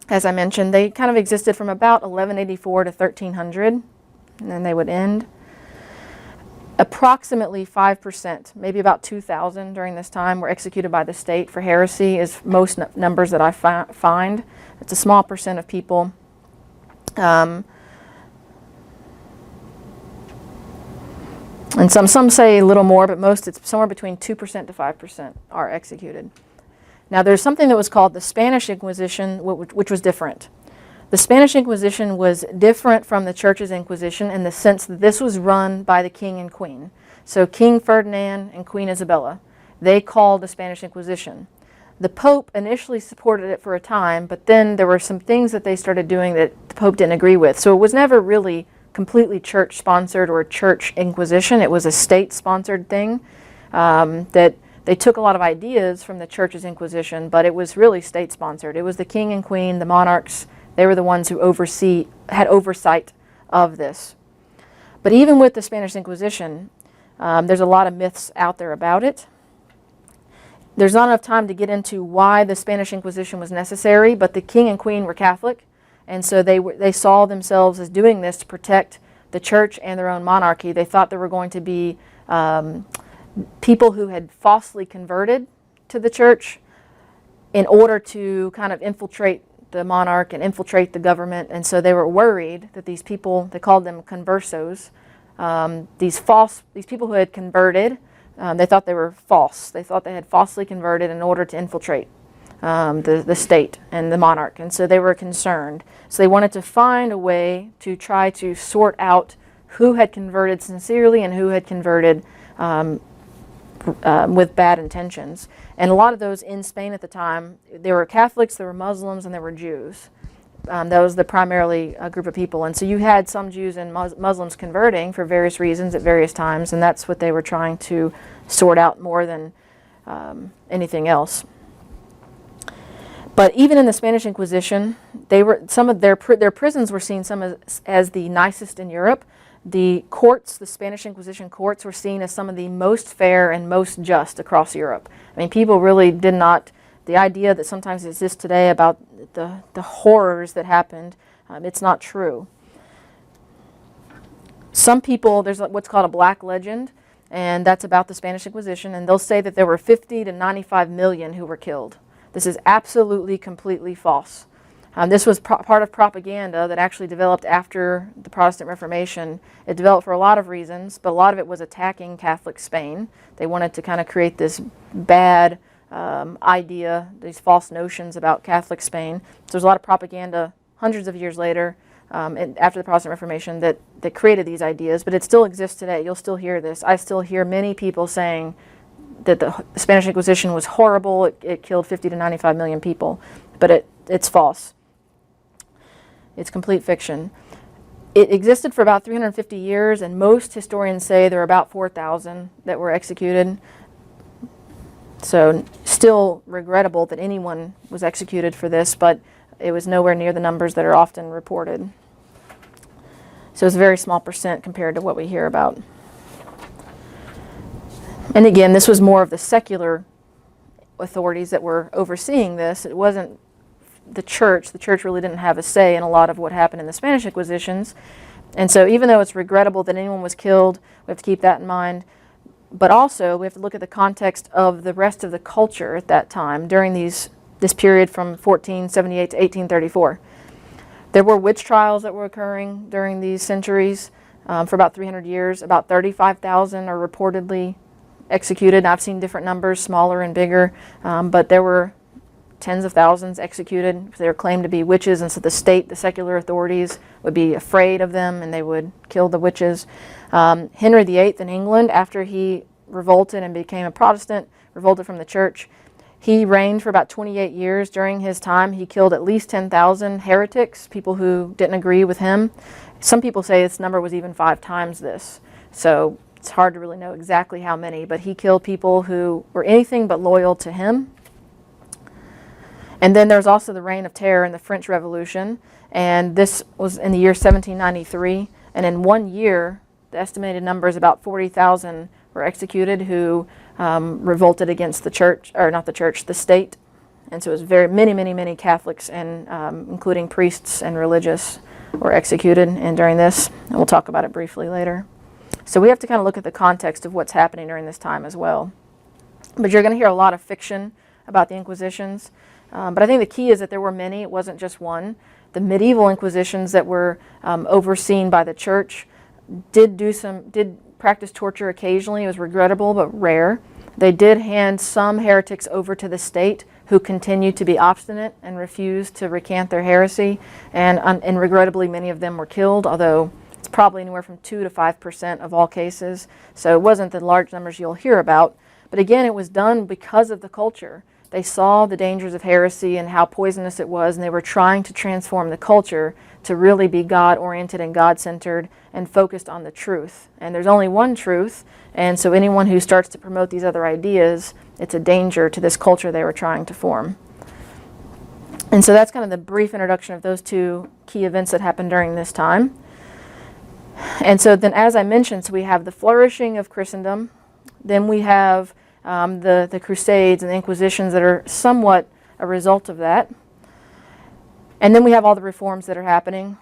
A: As I mentioned, they kind of existed from about 1184 to 1300, and then they would end. Approximately 5%, maybe about 2,000 during this time, were executed by the state for heresy, is most numbers that I find. It's a small percent of people. And some say a little more, but most, it's somewhere between 2% to 5% are executed. Now there's something that was called the Spanish Inquisition, which was different. The Spanish Inquisition was different from the Church's Inquisition in the sense that this was run by the king and queen. So King Ferdinand and Queen Isabella, they called the Spanish Inquisition. The Pope initially supported it for a time, but then there were some things that they started doing that the Pope didn't agree with. So it was never really completely church-sponsored or church inquisition. It was a state-sponsored thing that they took a lot of ideas from the Church's Inquisition, but it was really state-sponsored. It was the king and queen, the monarchs. They were the ones who had oversight of this. But even with the Spanish Inquisition, there's a lot of myths out there about it. There's not enough time to get into why the Spanish Inquisition was necessary, but the king and queen were Catholic, and so they saw themselves as doing this to protect the church and their own monarchy. They thought there were going to be people who had falsely converted to the church in order to kind of infiltrate the monarch and infiltrate the government, and so they were worried that these people, they called them conversos, these people who had converted, they thought they were false. They thought they had falsely converted in order to infiltrate the state and the monarch, and so they were concerned. So they wanted to find a way to try to sort out who had converted sincerely and who had converted with bad intentions. And a lot of those in Spain at the time, there were Catholics, there were Muslims, and there were Jews. That was the primarily group of people. And so you had some Jews and Muslims converting for various reasons at various times, and that's what they were trying to sort out more than anything else. But even in the Spanish Inquisition, some of their prisons were seen as the nicest in Europe. The courts, the Spanish Inquisition courts, were seen as some of the most fair and most just across Europe. I mean, people really did not, the idea that sometimes exists today about the horrors that happened, it's not true. Some people, there's what's called a black legend, and that's about the Spanish Inquisition, and they'll say that there were 50 to 95 million who were killed. This is absolutely, completely false. This was part of propaganda that actually developed after the Protestant Reformation. It developed for a lot of reasons, but a lot of it was attacking Catholic Spain. They wanted to kind of create this bad idea, these false notions about Catholic Spain. So there's a lot of propaganda hundreds of years later, after the Protestant Reformation, that created these ideas, but it still exists today. You'll still hear this. I still hear many people saying that the Spanish Inquisition was horrible, it killed 50 to 95 million people, but it's false. It's complete fiction. It existed for about 350 years, and most historians say there are about 4,000 that were executed. So still regrettable that anyone was executed for this, but it was nowhere near the numbers that are often reported. So it's a very small percent compared to what we hear about. And again, this was more of the secular authorities that were overseeing this. It wasn't the church. The church really didn't have a say in a lot of what happened in the Spanish Inquisitions. And so even though it's regrettable that anyone was killed, we have to keep that in mind. But also, we have to look at the context of the rest of the culture at that time, during this period from 1478 to 1834. There were witch trials that were occurring during these centuries for about 300 years. About 35,000 are reportedly executed. I've seen different numbers, smaller and bigger, but there were tens of thousands executed. They were claimed to be witches, and so the state, the secular authorities, would be afraid of them, and they would kill the witches. Henry VIII in England, after he revolted and became a Protestant, revolted from the church, he reigned for about 28 years. During his time, he killed at least 10,000 heretics, people who didn't agree with him. Some people say this number was even 5 times this, so it's hard to really know exactly how many, but he killed people who were anything but loyal to him. And then there's also the Reign of Terror in the French Revolution, and this was in the year 1793. And in 1 year, the estimated number is about 40,000 were executed who revolted against the church, or not the church, the state. And so it was many Catholics, and including priests and religious, were executed and during this. And we'll talk about it briefly later. So we have to kind of look at the context of what's happening during this time as well. But you're going to hear a lot of fiction about the Inquisitions. But I think the key is that there were many. It wasn't just one. The medieval Inquisitions that were overseen by the church did practice torture occasionally. It was regrettable but rare. They did hand some heretics over to the state who continued to be obstinate and refused to recant their heresy. And regrettably, many of them were killed, although it's probably anywhere from 2 to 5% of all cases. So it wasn't the large numbers you'll hear about. But again, it was done because of the culture. They saw the dangers of heresy and how poisonous it was, and they were trying to transform the culture to really be God-oriented and God-centered and focused on the truth. And there's only one truth, and so anyone who starts to promote these other ideas, it's a danger to this culture they were trying to form. And so that's kind of the brief introduction of those two key events that happened during this time. And so then, as I mentioned, so we have the flourishing of Christendom, then we have the Crusades and the Inquisitions that are somewhat a result of that. And then we have all the reforms that are happening.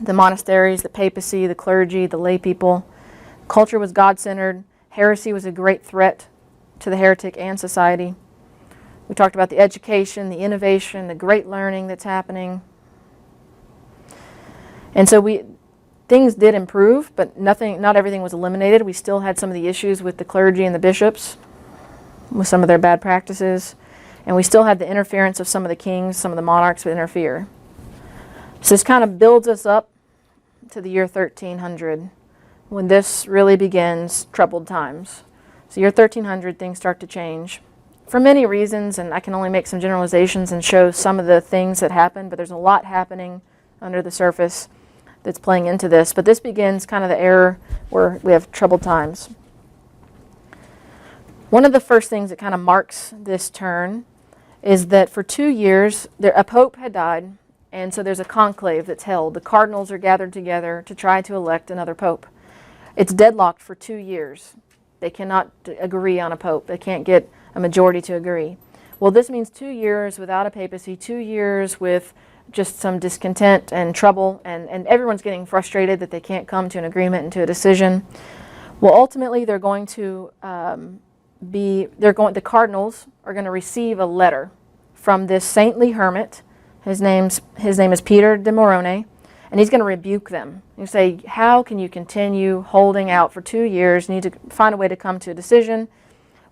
A: The monasteries, the papacy, the clergy, the lay people. Culture was God-centered. Heresy was a great threat to the heretic and society. We talked about the education, the innovation, the great learning that's happening. And so things did improve, but not everything was eliminated. We still had some of the issues with the clergy and the bishops, with some of their bad practices. And we still had the interference of some of the kings, some of the monarchs would interfere. So this kind of builds us up to the year 1300, when this really begins troubled times. So year 1300, things start to change for many reasons, and I can only make some generalizations and show some of the things that happened, but there's a lot happening under the surface that's playing into this. But this begins kind of the era where we have troubled times. One of the first things that kind of marks this turn is that for 2 years, a pope had died, and so there's a conclave that's held. The cardinals are gathered together to try to elect another pope. It's deadlocked for 2 years. They cannot agree on a pope. They can't get a majority to agree. Well, this means 2 years without a papacy, 2 years with just some discontent and trouble, and everyone's getting frustrated that they can't come to an agreement and to a decision. Well, ultimately, the cardinals are going to receive a letter from this saintly hermit. His name is Peter de Morone, and he's going to rebuke them. You say, how can you continue holding out for 2 years? You need to find a way to come to a decision.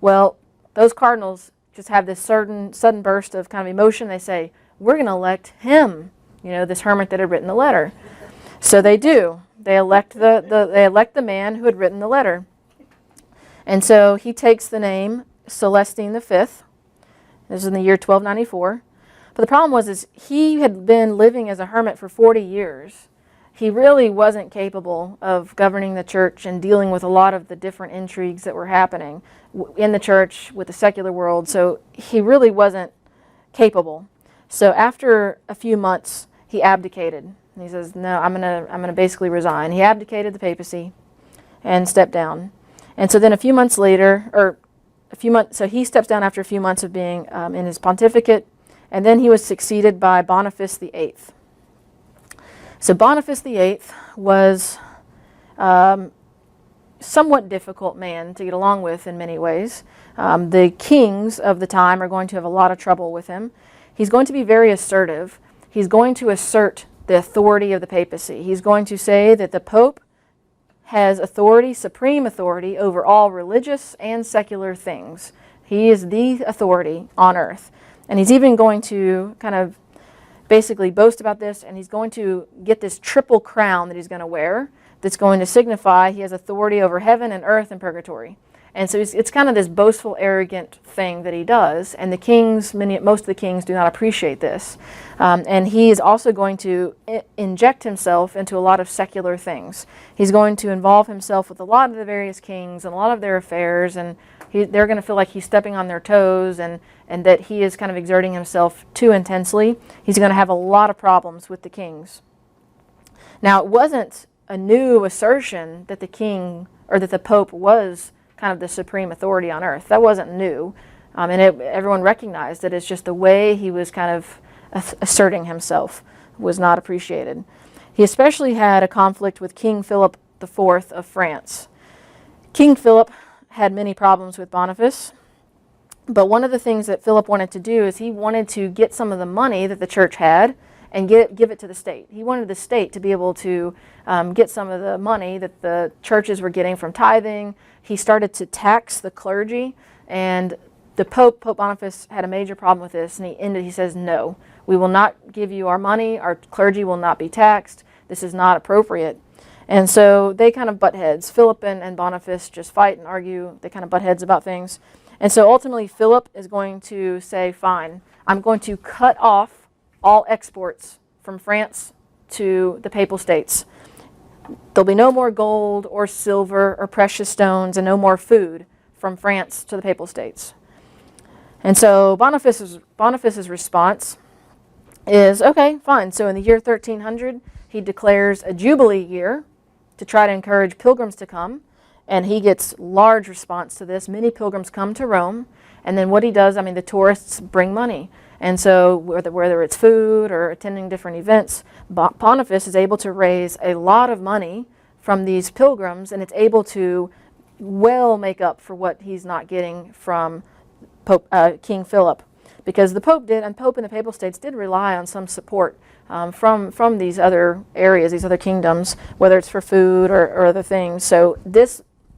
A: Well, those cardinals just have this sudden burst of kind of emotion. They say, we're going to elect him, this hermit that had written the letter. So they do. They elect the man who had written the letter. And so he takes the name Celestine V. This is in the year 1294. But the problem was he had been living as a hermit for 40 years. He really wasn't capable of governing the church and dealing with a lot of the different intrigues that were happening in the church with the secular world. So he really wasn't capable. So after a few months, he abdicated. And he says, no, I'm gonna basically resign. He abdicated the papacy and stepped down. And so then a few months later, so he steps down after a few months of being in his pontificate, and then he was succeeded by Boniface VIII. So Boniface VIII was somewhat difficult man to get along with in many ways. The kings of the time are going to have a lot of trouble with him. He's going to be very assertive. He's going to assert the authority of the papacy. He's going to say that the Pope has authority, supreme authority, over all religious and secular things. He is the authority on earth. And he's even going to kind of basically boast about this, and he's going to get this triple crown that he's going to wear that's going to signify he has authority over heaven and earth and purgatory. And so it's kind of this boastful, arrogant thing that he does. And the kings, most of the kings do not appreciate this. And he is also going to inject himself into a lot of secular things. He's going to involve himself with a lot of the various kings and a lot of their affairs. And they're going to feel like he's stepping on their toes and that he is kind of exerting himself too intensely. He's going to have a lot of problems with the kings. Now, it wasn't a new assertion that the king or that the Pope was kind of the supreme authority on earth. That wasn't new. Everyone recognized it. It's just the way he was kind of asserting himself was not appreciated. He especially had a conflict with King Philip IV of France. King Philip had many problems with Boniface, but one of the things that Philip wanted to do is he wanted to get some of the money that the church had and give it to the state. He wanted the state to be able to get some of the money that the churches were getting from tithing. He started to tax the clergy, and the Pope Boniface, had a major problem with this, and he says, no, we will not give you our money, our clergy will not be taxed, this is not appropriate. And so they kind of butt heads. Philip and Boniface just fight and argue, they kind of butt heads about things. And so ultimately Philip is going to say, fine, I'm going to cut off all exports from France to the Papal States. There'll be no more gold or silver or precious stones and no more food from France to the Papal States. And so Boniface's response is, okay, fine. So in the year 1300, he declares a Jubilee year to try to encourage pilgrims to come. And he gets large response to this. Many pilgrims come to Rome. And then what he does, the tourists bring money. And so whether it's food or attending different events, Boniface is able to raise a lot of money from these pilgrims, and it's able to well make up for what he's not getting from King Philip. Because the Pope and the Papal States did rely on some support from these other areas, these other kingdoms, whether it's for food or other things. So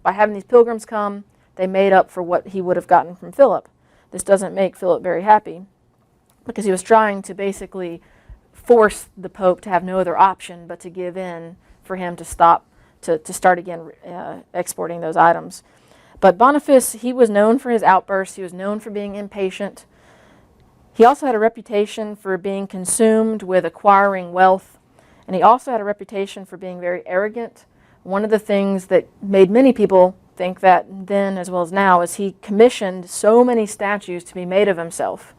A: by having these pilgrims come, they made up for what he would have gotten from Philip. This doesn't make Philip very happy, because he was trying to basically force the Pope to have no other option but to give in for him to start again exporting those items. But Boniface, he was known for his outbursts. He was known for being impatient. He also had a reputation for being consumed with acquiring wealth, and he also had a reputation for being very arrogant. One of the things that made many people think that then as well as now is he commissioned so many statues to be made of himself.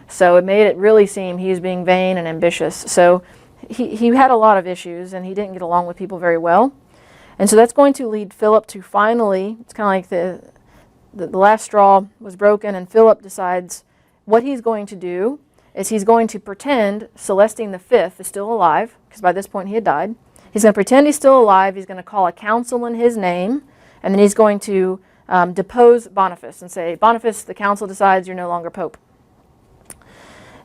A: So it made it really seem he was being vain and ambitious. So he had a lot of issues, and he didn't get along with people very well. And so that's going to lead Philip to finally, it's kind of like the last straw was broken, and Philip decides what he's going to do is he's going to pretend Celestine V is still alive, because by this point he had died. He's going to pretend he's still alive. He's going to call a council in his name, and then he's going to depose Boniface and say, Boniface, the council decides you're no longer Pope.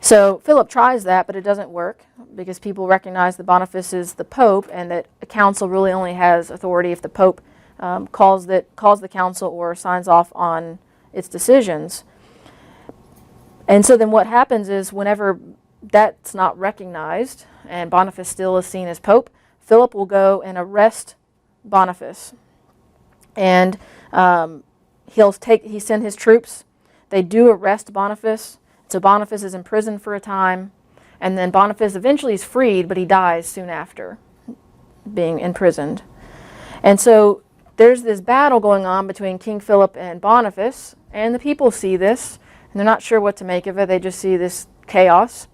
A: So Philip tries that, but it doesn't work, because people recognize that Boniface is the Pope and that a council really only has authority if the Pope calls the council or signs off on its decisions. And so then what happens is whenever that's not recognized and Boniface still is seen as Pope, Philip will go and arrest Boniface. And he send his troops. They do arrest Boniface. So Boniface is imprisoned for a time, and then Boniface eventually is freed, but he dies soon after being imprisoned. And so there's this battle going on between King Philip and Boniface, and the people see this, and they're not sure what to make of it. They just see this chaos.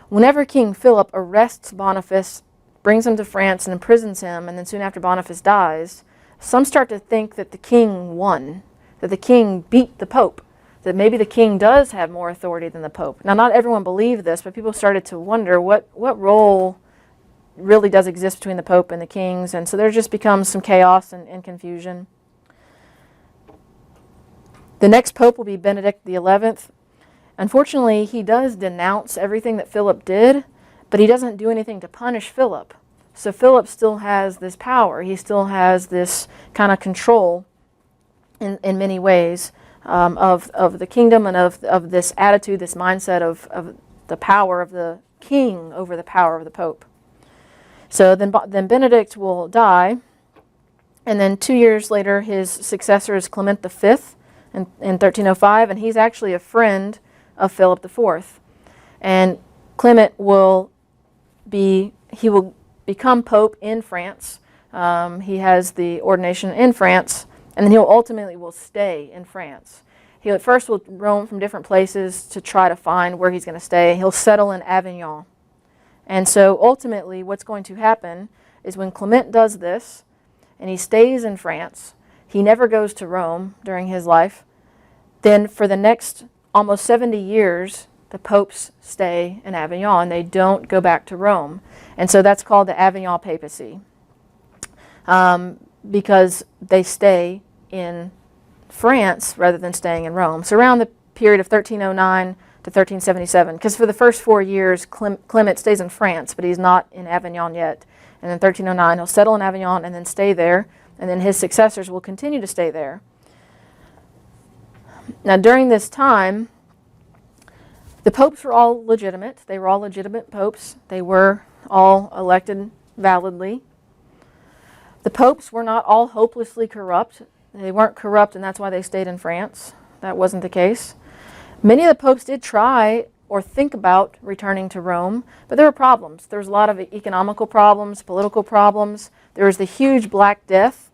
A: Whenever King Philip arrests Boniface, brings him to France and imprisons him, and then soon after Boniface dies, some start to think that the king won, that the king beat the Pope, that maybe the king does have more authority than the Pope. Now, not everyone believed this, but people started to wonder what role really does exist between the Pope and the kings, and so there just becomes some chaos and confusion. The next Pope will be Benedict XI. Unfortunately, he does denounce everything that Philip did, but he doesn't do anything to punish Philip. So Philip still has this power. He still has this kind of control in many ways. Of the kingdom and of this attitude, this mindset of the power of the king over the power of the Pope. So then Benedict will die, And then 2 years later, his successor is Clement V in 1305, and he's actually a friend of Philip IV. And Clement will become Pope in France. He has the ordination in France, and then he'll ultimately will stay in France. He at first will roam from different places to try to find where he's going to stay. He'll settle in Avignon. And so ultimately what's going to happen is when Clement does this, and he stays in France, he never goes to Rome during his life, then for the next almost 70 years, the popes stay in Avignon. They don't go back to Rome. And so that's called the Avignon papacy, because they stay in France rather than staying in Rome. So around the period of 1309 to 1377, because for the first 4 years, Clement stays in France, but he's not in Avignon yet. And in 1309, he'll settle in Avignon and then stay there, and then his successors will continue to stay there. Now, during this time, the popes were all legitimate. They were all legitimate popes. They were all elected validly. The popes were not all hopelessly corrupt. They weren't corrupt, and that's why they stayed in France. That wasn't the case. Many of the popes did try or think about returning to Rome, but there were problems. There was a lot of economical problems, political problems. There was the huge Black Death,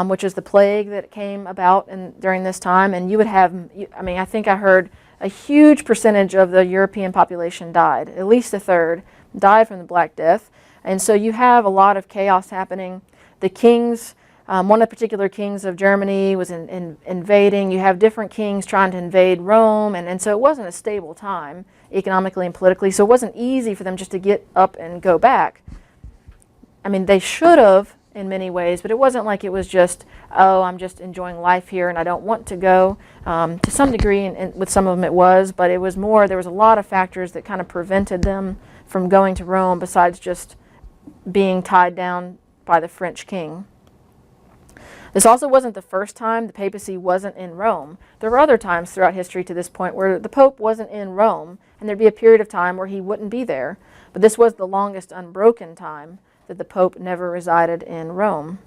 A: which is the plague that came about during this time, and you would have, I think I heard a huge percentage of the European population died. At least a third died from the Black Death, and so you have a lot of chaos happening. The kings, one of the particular kings of Germany was invading. You have different kings trying to invade Rome, and so it wasn't a stable time economically and politically, so it wasn't easy for them just to get up and go back. I mean, they should have in many ways, but it wasn't like it was just, oh, I'm just enjoying life here and I don't want to go. To some degree, and with some of them it was, but it was more, there was a lot of factors that kind of prevented them from going to Rome besides just being tied down by the French king. This also wasn't the first time the papacy wasn't in Rome. There were other times throughout history to this point where the Pope wasn't in Rome, and there'd be a period of time where he wouldn't be there. But this was the longest unbroken time that the Pope never resided in Rome.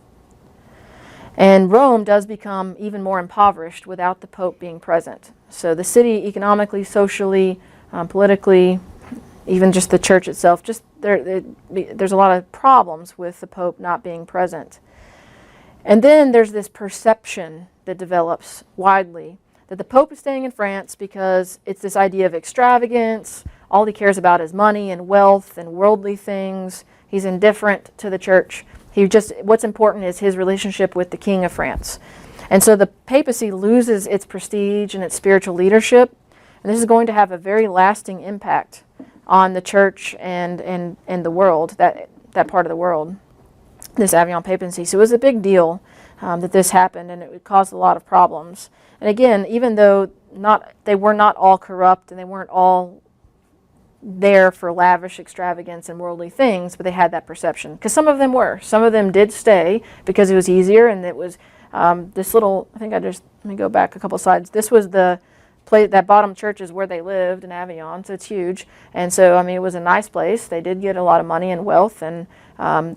A: And Rome does become even more impoverished without the Pope being present. So the city economically, socially, politically, even just the church itself, there's a lot of problems with the Pope not being present. And then there's this perception that develops widely that the Pope is staying in France because it's this idea of extravagance. All he cares about is money and wealth and worldly things. He's indifferent to the church. What's important is his relationship with the King of France. And so the papacy loses its prestige and its spiritual leadership, and this is going to have a very lasting impact on the church and the world, that part of the world, this Avignon papacy. So it was a big deal that this happened, and it caused a lot of problems. And again, even though they were not all corrupt and they weren't all there for lavish extravagance and worldly things, but they had that perception. Because some of them were. Some of them did stay because it was easier, and it was this little, let me go back a couple slides. This was the place, that bottom church is where they lived in Avignon, so it's huge. And so, it was a nice place. They did get a lot of money and wealth and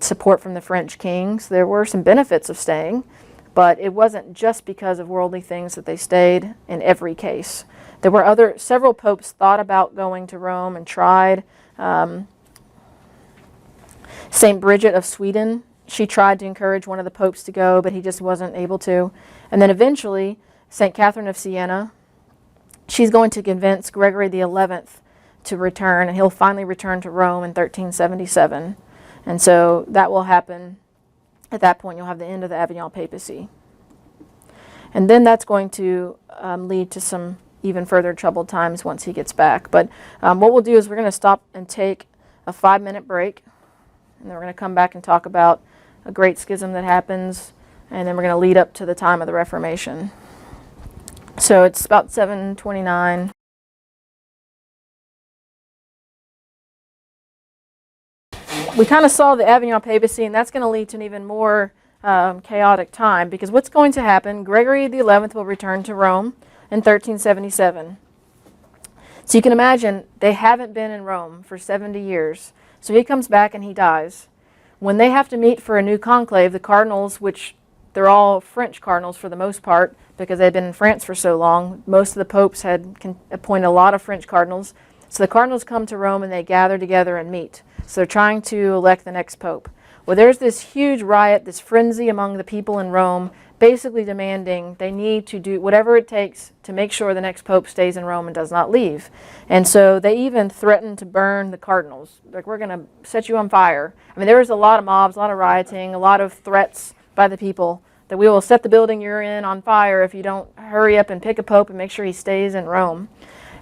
A: support from the French kings. There were some benefits of staying, but it wasn't just because of worldly things that they stayed in every case. There were several popes thought about going to Rome and tried. St. Bridget of Sweden, she tried to encourage one of the popes to go, but he just wasn't able to. And then eventually, St. Catherine of Siena, she's going to convince Gregory XI to return, and he'll finally return to Rome in 1377. And so that will happen. At that point, you'll have the end of the Avignon papacy. And then that's going to lead to some even further troubled times once he gets back. But what we'll do is we're going to stop and take a 5-minute break, and then we're going to come back and talk about a great schism that happens, and then we're going to lead up to the time of the Reformation. So it's about 7:29. We kind of saw the Avignon papacy, and that's going to lead to an even more chaotic time, because what's going to happen, Gregory XI will return to Rome in 1377. So you can imagine they haven't been in Rome for 70 years. So he comes back and he dies. When they have to meet for a new conclave, the cardinals, which they're all French cardinals for the most part, because they'd been in France for so long. Most of the popes had appointed a lot of French cardinals. So the cardinals come to Rome and they gather together and meet. So they're trying to elect the next pope. Well, there's this huge riot, this frenzy among the people in Rome, basically demanding they need to do whatever it takes to make sure the next pope stays in Rome and does not leave. And so they even threatened to burn the cardinals. Like, we're going to set you on fire. I mean, there was a lot of mobs, a lot of rioting, a lot of threats by the people that we will set the building you're in on fire if you don't hurry up and pick a pope and make sure he stays in Rome.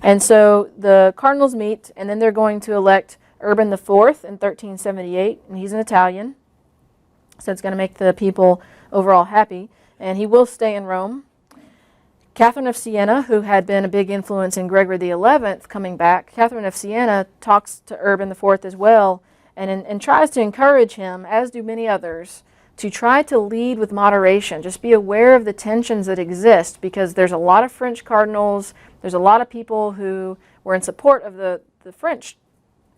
A: And so the cardinals meet, and then they're going to elect Urban IV in 1378, and he's an Italian, so it's going to make the people overall happy, and he will stay in Rome. Catherine of Siena, who had been a big influence in Gregory XI coming back, Catherine of Siena talks to Urban IV as well, and tries to encourage him, as do many others, to try to lead with moderation. Just be aware of the tensions that exist, because there's a lot of French cardinals, there's a lot of people who were in support of the French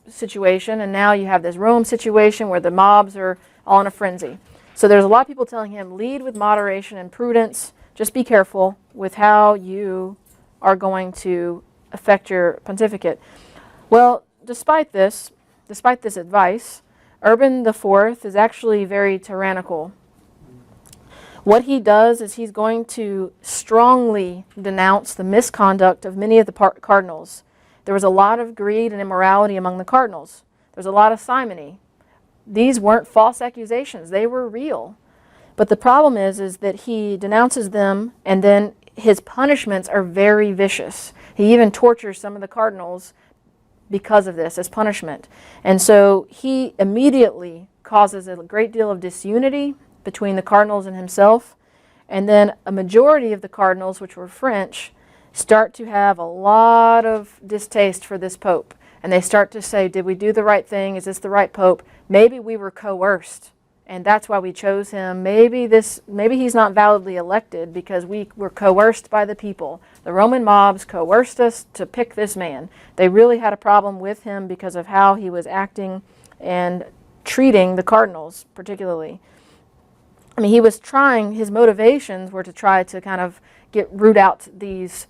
A: situation, and now you have this Rome situation where the mobs are all in a frenzy. So there's a lot of people telling him, lead with moderation and prudence, just be careful with how you are going to affect your pontificate. Well, despite this advice, Urban IV is actually very tyrannical. What he does is he's going to strongly denounce the misconduct of many of the cardinals. There was a lot of greed and immorality among the cardinals. There was a lot of simony. These weren't false accusations. They were real. But the problem is that he denounces them, and then his punishments are very vicious. He even tortures some of the cardinals because of this as punishment. And so he immediately causes a great deal of disunity between the cardinals and himself. And then a majority of the cardinals, which were French, start to have a lot of distaste for this pope. And they start to say, did we do the right thing? Is this the right pope? Maybe we were coerced, and that's why we chose him. Maybe he's not validly elected because we were coerced by the people. The Roman mobs coerced us to pick this man. They really had a problem with him because of how he was acting and treating the cardinals particularly. I mean, he was trying, his motivations were to try to kind of root out these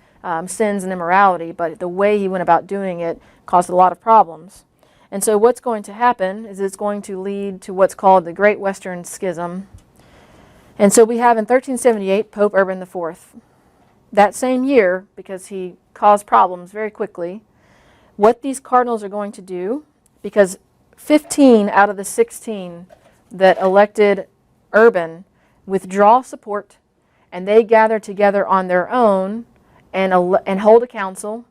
A: sins and immorality, but the way he went about doing it caused a lot of problems. And so what's going to happen is it's going to lead to what's called the Great Western Schism. And so we have in 1378 Pope Urban IV. That same year, because he caused problems very quickly, what these cardinals are going to do, because 15 out of the 16 that elected Urban withdraw support, and they gather together on their own and hold a council,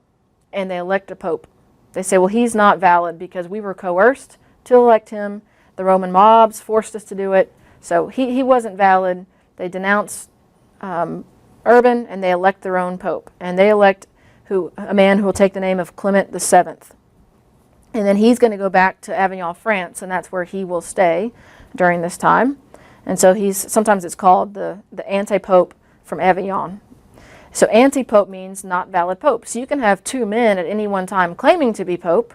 A: and they elect a pope. They say, well, he's not valid because we were coerced to elect him. The Roman mobs forced us to do it. So he wasn't valid. They denounce Urban, and they elect their own pope. And they elect a man who will take the name of Clement VII. And then he's going to go back to Avignon, France, and that's where he will stay during this time. And so sometimes it's called the anti-pope from Avignon. So anti-pope means not valid pope. So you can have two men at any one time claiming to be pope,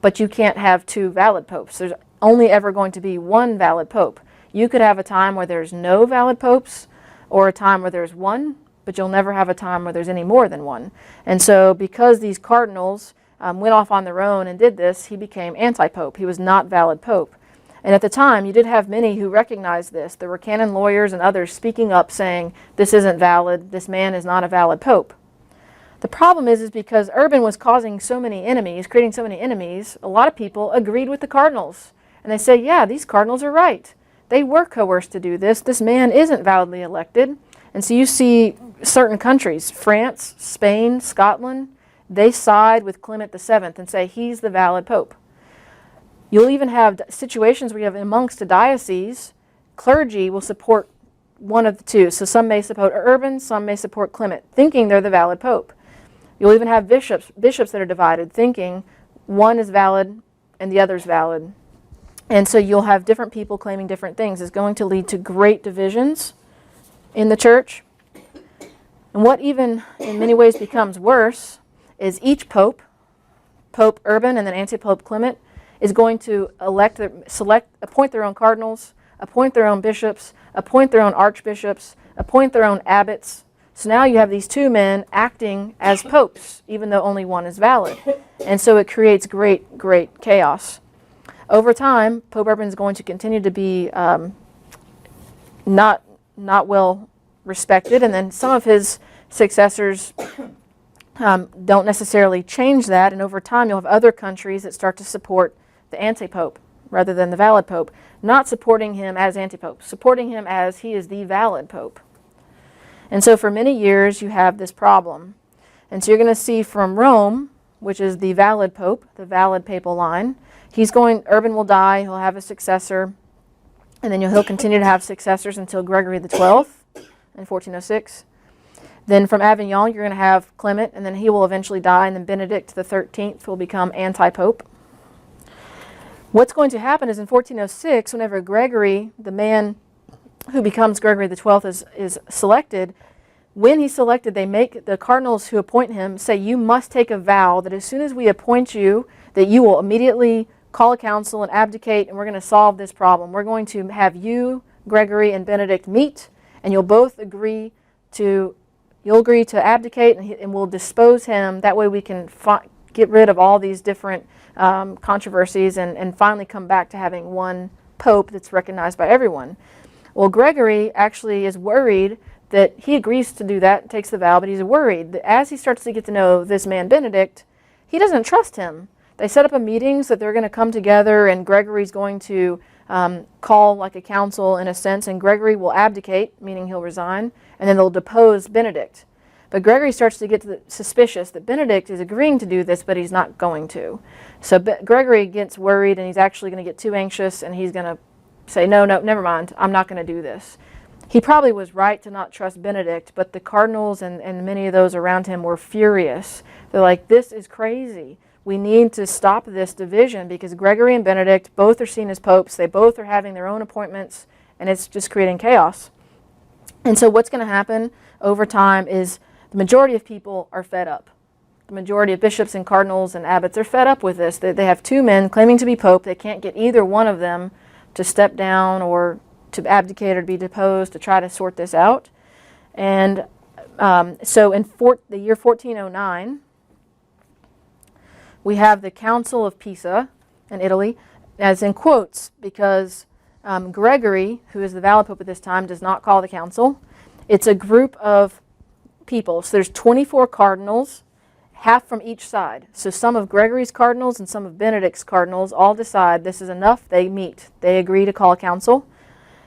A: but you can't have two valid popes. There's only ever going to be one valid pope. You could have a time where there's no valid popes, or a time where there's one, but you'll never have a time where there's any more than one. And so because these cardinals went off on their own and did this, he became anti-pope. He was not valid pope. And at the time, you did have many who recognized this. There were canon lawyers and others speaking up saying, this isn't valid, this man is not a valid pope. The problem is because Urban was causing so many enemies, creating so many enemies, a lot of people agreed with the cardinals. And they say, yeah, these cardinals are right. They were coerced to do this. This man isn't validly elected. And so you see certain countries, France, Spain, Scotland, they side with Clement VII and say he's the valid pope. You'll even have situations where you have amongst a diocese, clergy will support one of the two. So some may support Urban, some may support Clement, thinking they're the valid pope. You'll even have bishops that are divided, thinking one is valid and the other is valid. And so you'll have different people claiming different things. It's going to lead to great divisions in the church. And what even in many ways becomes worse is each pope, Pope Urban and then anti-pope Clement, is going to appoint their own cardinals, appoint their own bishops, appoint their own archbishops, appoint their own abbots. So now you have these two men acting as popes, even though only one is valid. And so it creates great, great chaos. Over time, Pope Urban is going to continue to be not well respected, and then some of his successors don't necessarily change that, and over time you'll have other countries that start to support the anti-pope rather than the valid pope, not supporting him as anti-pope, supporting him as he is the valid pope. And so for many years you have this problem. And so you're going to see from Rome, which is the valid pope, the valid papal line, Urban will die, he'll have a successor, and then he'll continue to have successors until Gregory the 12th in 1406. Then from Avignon, you're going to have Clement, and then he will eventually die, and then Benedict the 13th will become anti-pope. What's going to happen is in 1406, whenever Gregory, the man who becomes Gregory the 12th, is selected, when he's selected, they make the cardinals who appoint him say, you must take a vow that as soon as we appoint you, that you will immediately call a council and abdicate, and we're going to solve this problem. We're going to have you, Gregory, and Benedict meet, and you'll both agree to abdicate, and we'll dispose him. That way we can get rid of all these different controversies and finally come back to having one pope that's recognized by everyone. Well, Gregory actually is worried that he agrees to do that, takes the vow, but he's worried that as he starts to get to know this man Benedict, he doesn't trust him. They set up a meeting so that they're going to come together, and Gregory's going to call like a council in a sense, and Gregory will abdicate, meaning he'll resign, and then they'll depose Benedict. But Gregory starts to get suspicious that Benedict is agreeing to do this, but he's not going to. So Gregory gets worried, and he's actually going to get too anxious, and he's going to say, no, never mind, I'm not going to do this. He probably was right to not trust Benedict, but the cardinals and many of those around him were furious. They're like, this is crazy. We need to stop this division because Gregory and Benedict both are seen as popes. They both are having their own appointments, and it's just creating chaos. And so what's going to happen over time is the majority of people are fed up. The majority of bishops and cardinals and abbots are fed up with this. They have two men claiming to be pope. They can't get either one of them to step down or to abdicate or to be deposed to try to sort this out. And so in the year 1409, we have the Council of Pisa in Italy, as in quotes, because Gregory, who is the valid pope at this time, does not call the council. It's a group of people. So there's 24 cardinals, half from each side. So some of Gregory's cardinals and some of Benedict's cardinals all decide this is enough. They meet. They agree to call a council.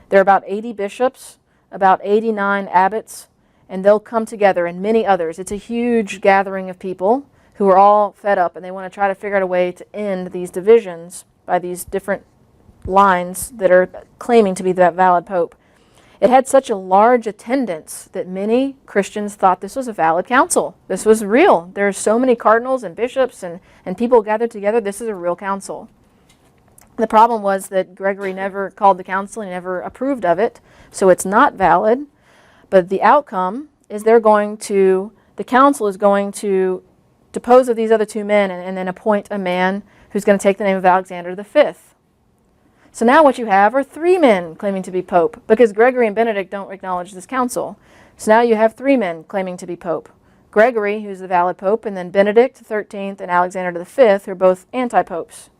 A: There are about 80 bishops, about 89 abbots, and they'll come together, and many others. It's a huge gathering of people who are all fed up, and they want to try to figure out a way to end these divisions by these different lines that are claiming to be the valid pope. It had such a large attendance that many Christians thought this was a valid council. This was real. There are so many cardinals and bishops and people gathered together. This is a real council. The problem was that Gregory never called the council and never approved of it, so it's not valid. But the outcome is the council is going to depose of these other two men and then appoint a man who's going to take the name of Alexander V. So now what you have are three men claiming to be pope, because Gregory and Benedict don't acknowledge this council. So now you have three men claiming to be pope. Gregory, who's the valid pope, and then Benedict XIII and Alexander V, who are both anti-popes.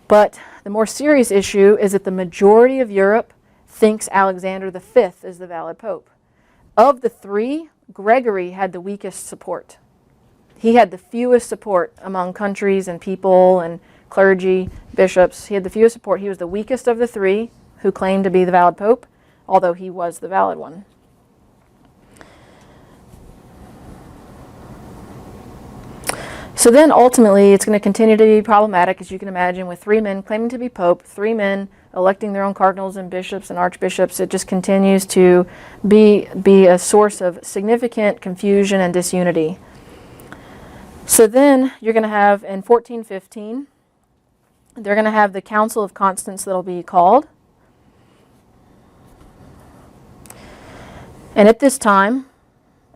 A: But the more serious issue is that the majority of Europe thinks Alexander V is the valid pope. Of the three, Gregory had the weakest support. He had the fewest support among countries and people and clergy, bishops. He had the fewest support. He was the weakest of the three who claimed to be the valid pope, although he was the valid one. So then ultimately it's going to continue to be problematic, as you can imagine, with three men claiming to be pope, three men electing their own cardinals and bishops and archbishops. It just continues to be a source of significant confusion and disunity. So then you're going to have, in 1415, they're going to have the Council of Constance that'll be called. And at this time,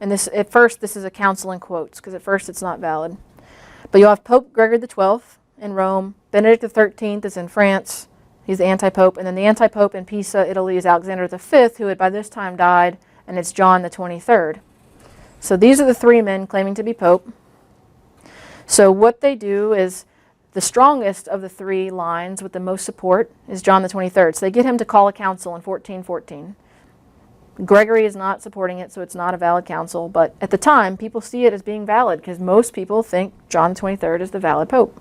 A: and at first this is a council in quotes, because at first it's not valid, but you'll have Pope Gregory XII in Rome, Benedict XIII is in France, He's the anti-pope. And then the anti-pope in Pisa, Italy, is Alexander V, who had by this time died, and it's John the 23rd. So these are the three men claiming to be pope. So what they do is, the strongest of the three lines with the most support is John the 23rd. So they get him to call a council in 1414. Gregory is not supporting it, so it's not a valid council. But at the time, people see it as being valid because most people think John the 23rd is the valid pope.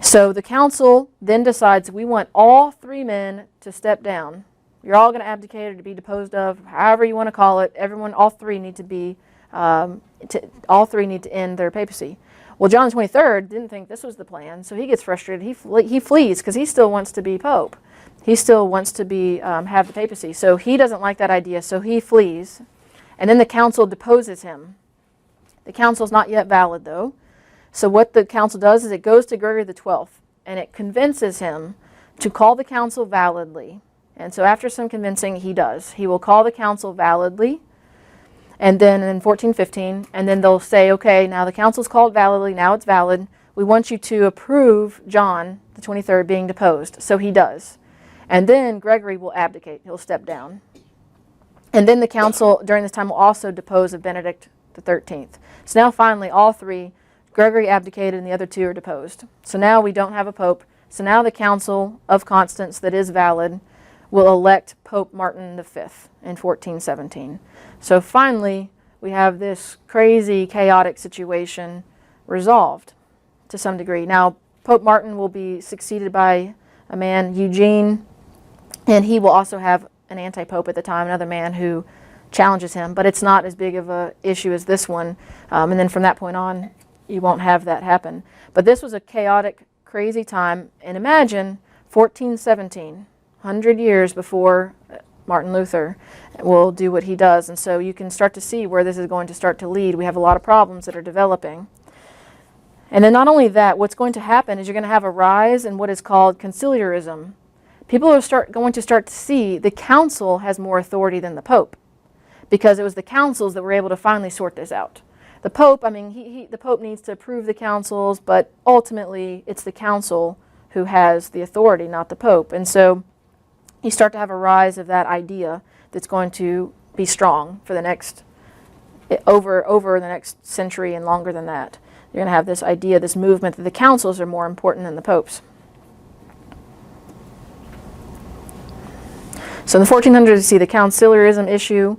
A: So the council then decides, we want all three men to step down. You're all going to abdicate or to be deposed of, however you want to call it. Everyone, all three need to be, all three need to end their papacy. Well, John the 23rd didn't think this was the plan, so he gets frustrated. He flees because he still wants to be pope. He still wants to be have the papacy. So he doesn't like that idea, so he flees. And then the council deposes him. The council's not yet valid, though. So what the council does is it goes to Gregory XII, and it convinces him to call the council validly. And so after some convincing, he does. He will call the council validly. And then in 1415, and then they'll say, okay, now the council's called validly, now it's valid. We want you to approve John the 23rd being deposed. So he does. And then Gregory will abdicate. He'll step down. And then the council during this time will also depose of Benedict the 13th. So now finally all three, Gregory abdicated and the other two are deposed. So now we don't have a pope. So now the Council of Constance that is valid will elect Pope Martin V in 1417. So finally, we have this crazy, chaotic situation resolved to some degree. Now, Pope Martin will be succeeded by a man, Eugene, and he will also have an anti-pope at the time, another man who challenges him, but it's not as big of an issue as this one. And then from that point on, you won't have that happen. But this was a chaotic, crazy time, and imagine 1417. 100 years before Martin Luther will do what he does. And so you can start to see where this is going to start to lead. We have a lot of problems that are developing. And then not only that, what's going to happen is you're going to have a rise in what is called conciliarism. People are going to start to see the council has more authority than the pope, because it was the councils that were able to finally sort this out. The pope, I mean, the pope needs to approve the councils, but ultimately it's the council who has the authority, not the pope. And so you start to have a rise of that idea that's going to be strong for the next, over the next century and longer than that. You're going to have this idea, this movement that the councils are more important than the popes. So in the 1400s, you see the conciliarism issue.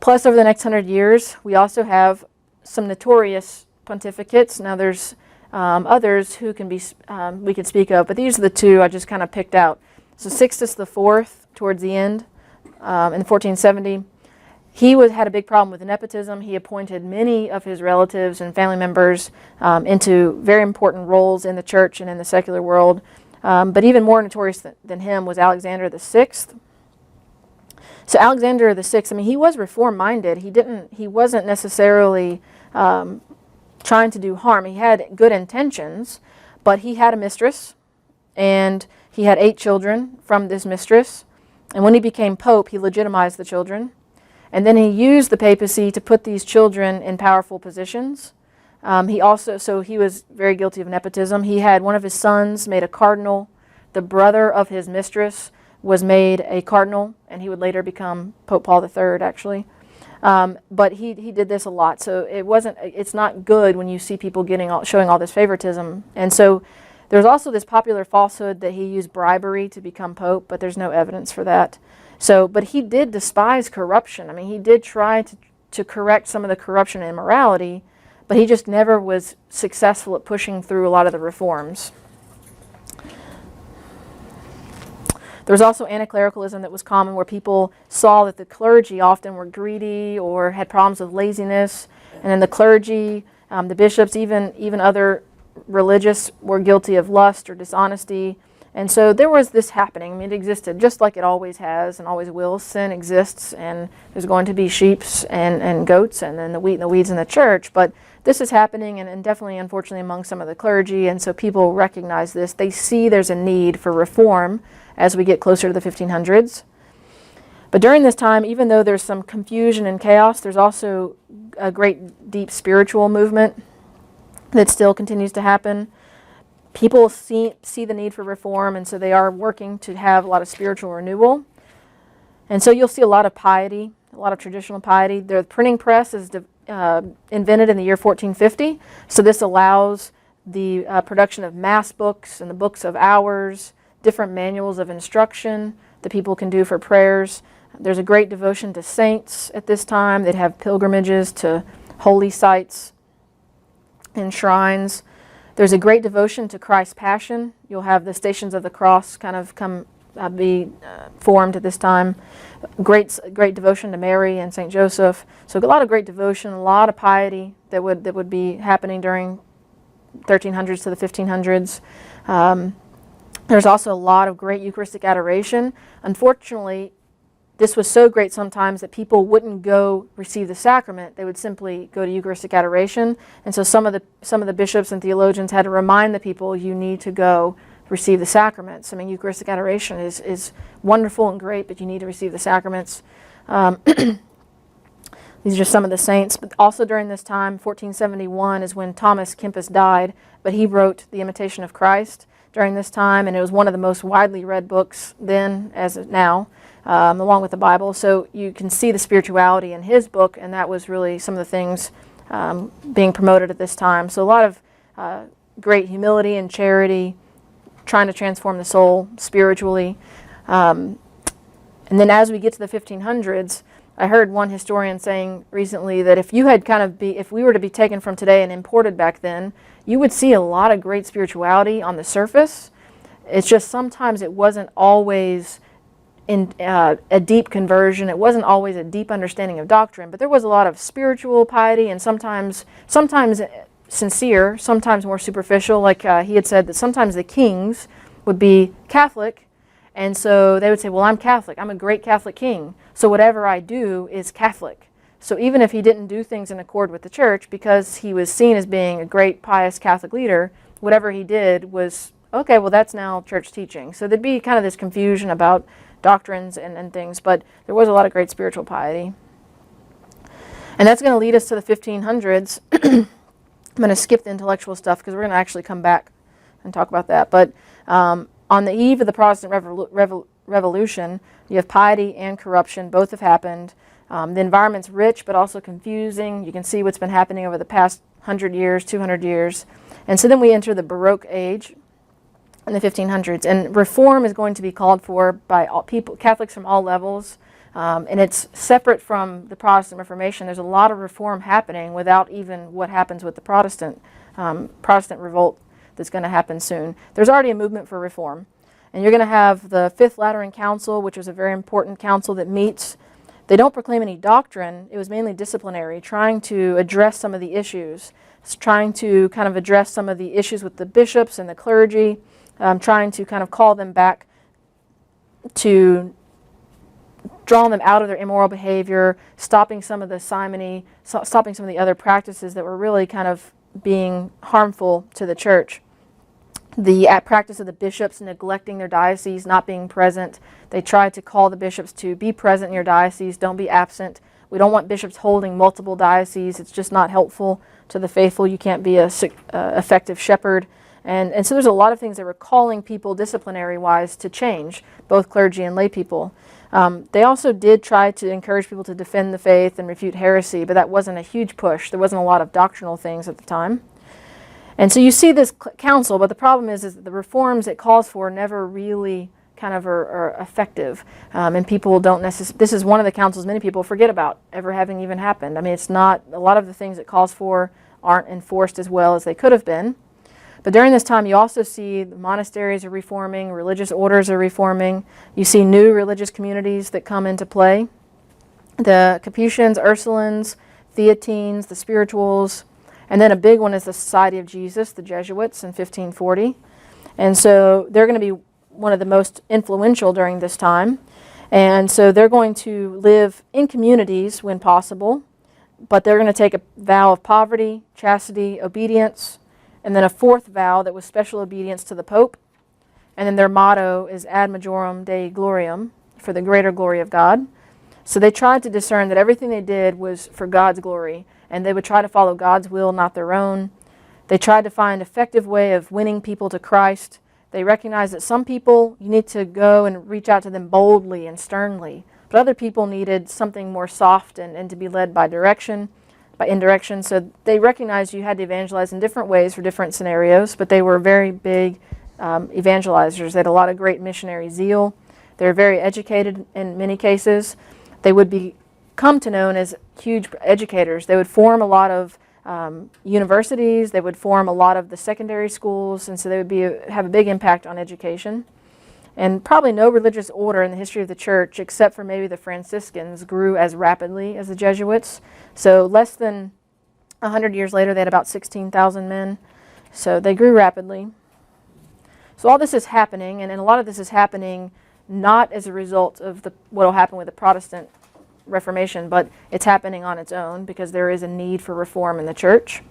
A: Plus, over the next 100 years, we also have some notorious pontificates. Now, there's others who can be we could speak of, but these are the two I just kind of picked out. So Sixtus IV, towards the end, in 1470, he had a big problem with nepotism. He appointed many of his relatives and family members into very important roles in the church and in the secular world. But even more notorious than him was Alexander VI. So Alexander VI, I mean, he was reform-minded. He wasn't necessarily trying to do harm. He had good intentions, but he had a mistress, and he had 8 children from this mistress. And when he became pope, he legitimized the children. And then he used the papacy to put these children in powerful positions. So he was very guilty of nepotism. He had one of his sons made a cardinal. The brother of his mistress was made a cardinal, and he would later become Pope Paul III, actually. But he did this a lot. So it's not good when you see people showing all this favoritism. And so there's also this popular falsehood that he used bribery to become pope, but there's no evidence for that. But he did despise corruption. I mean, he did try to correct some of the corruption and immorality, but he just never was successful at pushing through a lot of the reforms. There was also anti-clericalism that was common, where people saw that the clergy often were greedy or had problems with laziness, and then the clergy, the bishops, even other religious were guilty of lust or dishonesty. And so there was this happening. I mean, it existed just like it always has and always will. Sin exists, and there's going to be sheep and goats, and then the wheat and the weeds in the church. But this is happening, and definitely, unfortunately, among some of the clergy. And so people recognize this. They see there's a need for reform as we get closer to the 1500s. But during this time, even though there's some confusion and chaos, there's also a great deep spiritual movement that still continues to happen. people see the need for reform, and so they are working to have a lot of spiritual renewal. And so you'll see a lot of piety, a lot of traditional piety. The printing press is invented in the year 1450, so this allows the production of mass books and the books of hours, different manuals of instruction that people can do for prayers. There's a great devotion to saints at this time. They'd have pilgrimages to holy sites and shrines. There's a great devotion to Christ's Passion. You'll have the Stations of the Cross kind of be formed at this time. Great devotion to Mary and St. Joseph. So a lot of great devotion, a lot of piety that would be happening during 1300s to the 1500s. There's also a lot of great Eucharistic adoration. Unfortunately, this was so great sometimes that people wouldn't go receive the sacrament. They would simply go to Eucharistic adoration. And so some of the bishops and theologians had to remind the people, you need to go receive the sacraments. I mean, Eucharistic adoration is wonderful and great, but you need to receive the sacraments. These are just some of the saints. But also during this time, 1471 is when Thomas Kempis died, but he wrote The Imitation of Christ during this time, and it was one of the most widely read books then as now, along with the Bible. So you can see the spirituality in his book, and that was really some of the things being promoted at this time. So a lot of great humility and charity, trying to transform the soul spiritually. And then as we get to the 1500s, I heard one historian saying recently that if we were to be taken from today and imported back then, you would see a lot of great spirituality on the surface. It's just sometimes it wasn't always in a deep conversion. It wasn't always a deep understanding of doctrine, but there was a lot of spiritual piety, and sometimes sincere, sometimes more superficial. Like he had said that sometimes the kings would be Catholic, and so they would say, well, I'm Catholic. I'm a great Catholic king, so whatever I do is Catholic. So even if he didn't do things in accord with the church, because he was seen as being a great pious Catholic leader, whatever he did was, okay, well, that's now church teaching. So there'd be kind of this confusion about doctrines and things, but there was a lot of great spiritual piety. And that's going to lead us to the 1500s. I'm going to skip the intellectual stuff because we're going to actually come back and talk about that. But on the eve of the Protestant Revolution, you have piety and corruption. Both have happened. The environment's rich but also confusing. You can see what's been happening over the past 100 years, 200 years. And so then we enter the Baroque age in the 1500s. And reform is going to be called for by all people, Catholics from all levels. And it's separate from the Protestant Reformation. There's a lot of reform happening without even what happens with the Protestant Revolt that's going to happen soon. There's already a movement for reform. And you're going to have the Fifth Lateran Council, which was a very important council that meets. They don't proclaim any doctrine. It was mainly disciplinary, trying to address some of the issues. It's trying to kind of address some of the issues with the bishops and the clergy, trying to kind of call them back to draw them out of their immoral behavior, stopping some of the simony, stopping some of the other practices that were really kind of being harmful to the church. The practice of the bishops neglecting their diocese, not being present. They tried to call the bishops to be present in your diocese, don't be absent. We don't want bishops holding multiple dioceses. It's just not helpful to the faithful. You can't be a effective shepherd. And so there's a lot of things that were calling people disciplinary-wise to change, both clergy and lay people. They also did try to encourage people to defend the faith and refute heresy, but that wasn't a huge push. There wasn't a lot of doctrinal things at the time. And so you see this council, but the problem is that the reforms it calls for never really kind of are effective. And people don't necessarily, this is one of the councils many people forget about ever having even happened. I mean, it's not, a lot of the things it calls for aren't enforced as well as they could have been. But during this time, you also see the monasteries are reforming, religious orders are reforming. You see new religious communities that come into play. The Capuchins, Ursulines, Theatines, the Spirituals, and then a big one is the Society of Jesus, the Jesuits in 1540. And so they're going to be one of the most influential during this time. And so they're going to live in communities when possible, but they're going to take a vow of poverty, chastity, obedience, and then a fourth vow that was special obedience to the Pope. And then their motto is Ad Majorem Dei Gloriam, for the greater glory of God. So they tried to discern that everything they did was for God's glory, and they would try to follow God's will, not their own. They tried to find an effective way of winning people to Christ. They recognized that some people, you need to go and reach out to them boldly and sternly, but other people needed something more soft and to be led by indirection. So they recognized you had to evangelize in different ways for different scenarios, but they were very big evangelizers. They had a lot of great missionary zeal. They were very educated in many cases. They would come to known as huge educators. They would form a lot of universities. They would form a lot of the secondary schools, and so they would have a big impact on education. And probably no religious order in the history of the church, except for maybe the Franciscans, grew as rapidly as the Jesuits. So less than 100 years later, they had about 16,000 men. So they grew rapidly. So all this is happening, and a lot of this is happening not as a result of what will happen with the Protestant Reformation, but it's happening on its own because there is a need for reform in the church.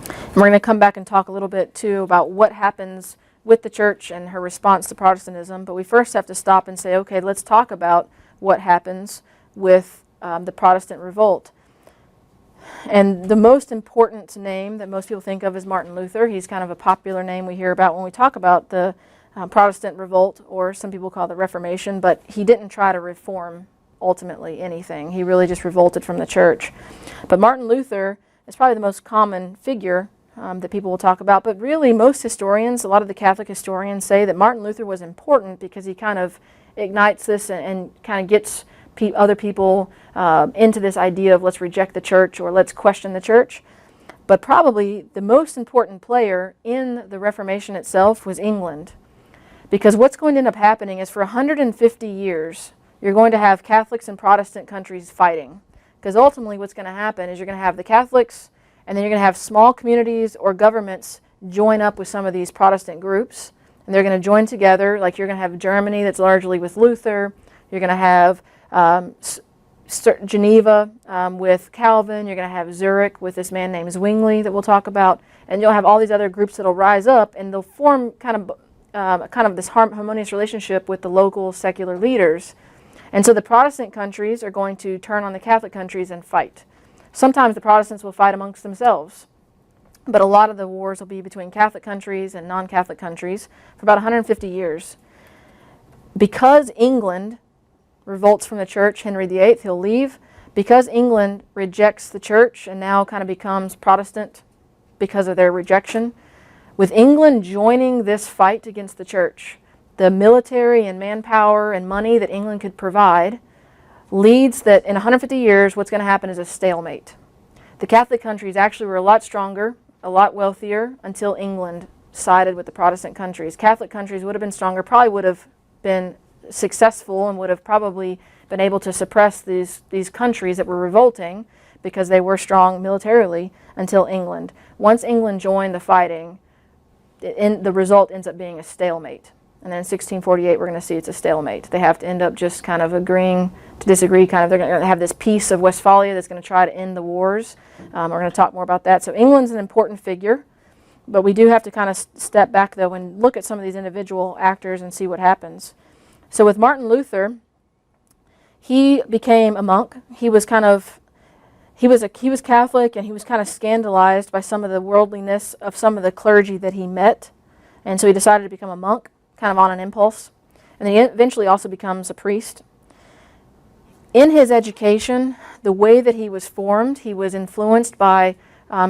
A: And we're going to come back and talk a little bit too about what happens with the church and her response to Protestantism, but we first have to stop and say, okay, let's talk about what happens with the Protestant Revolt. And the most important name that most people think of is Martin Luther. He's kind of a popular name we hear about when we talk about the Protestant Revolt, or some people call it the Reformation, but he didn't try to reform ultimately anything. He really just revolted from the church. But Martin Luther is probably the most common figure that people will talk about, but really most historians, a lot of the Catholic historians, say that Martin Luther was important because he kind of ignites this and kind of gets other people into this idea of let's reject the church or let's question the church. But probably the most important player in the Reformation itself was England. Because what's going to end up happening is for 150 years, you're going to have Catholics and Protestant countries fighting. Because ultimately what's going to happen is you're going to have the Catholics, and then you're going to have small communities or governments join up with some of these Protestant groups. And they're going to join together, like you're going to have Germany that's largely with Luther. You're going to have Geneva with Calvin. You're going to have Zurich with this man named Zwingli that we'll talk about. And you'll have all these other groups that'll rise up, and they'll form kind of this harmonious relationship with the local secular leaders. And so the Protestant countries are going to turn on the Catholic countries and fight. Sometimes the Protestants will fight amongst themselves, but a lot of the wars will be between Catholic countries and non-Catholic countries for about 150 years. Because England revolts from the church, Henry VIII, he'll leave. Because England rejects the church and now kind of becomes Protestant because of their rejection, with England joining this fight against the church, the military and manpower and money that England could provide leads that in 150 years what's going to happen is a stalemate. The Catholic countries actually were a lot stronger, a lot wealthier until England sided with the Protestant countries. Catholic countries would have been stronger, probably would have been successful and would have probably been able to suppress these countries that were revolting because they were strong militarily until England. Once England joined the fighting, the result ends up being a stalemate. And then in 1648, we're going to see it's a stalemate. They have to end up just kind of agreeing to disagree. They're going to have this Peace of Westphalia that's going to try to end the wars. We're going to talk more about that. So England's an important figure, but we do have to kind of step back, though, and look at some of these individual actors and see what happens. So with Martin Luther, he became a monk. He was Catholic, and he was kind of scandalized by some of the worldliness of some of the clergy that he met. And so he decided to become a monk, kind of on an impulse. And then he eventually also becomes a priest. In his education, the way that he was formed, he was influenced by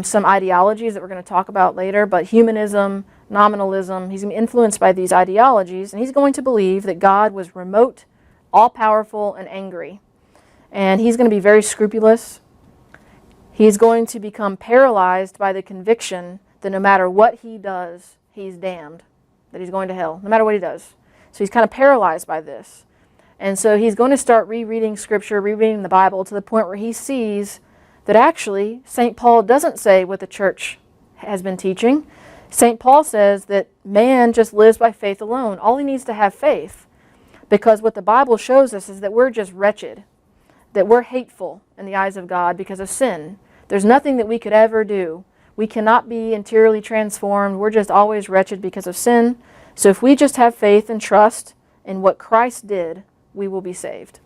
A: some ideologies that we're going to talk about later, but humanism, nominalism, he's influenced by these ideologies, and he's going to believe that God was remote, all-powerful, and angry. And he's going to be very scrupulous. He's going to become paralyzed by the conviction that no matter what he does, he's damned, that he's going to hell, no matter what he does. So he's kind of paralyzed by this. And so he's going to start rereading Scripture, rereading the Bible, to the point where he sees that actually St. Paul doesn't say what the church has been teaching. St. Paul says that man just lives by faith alone. All he needs to have faith. Because what the Bible shows us is that we're just wretched, that we're hateful in the eyes of God because of sin. There's nothing that we could ever do. We cannot be interiorly transformed. We're just always wretched because of sin. So if we just have faith and trust in what Christ did, we will be saved.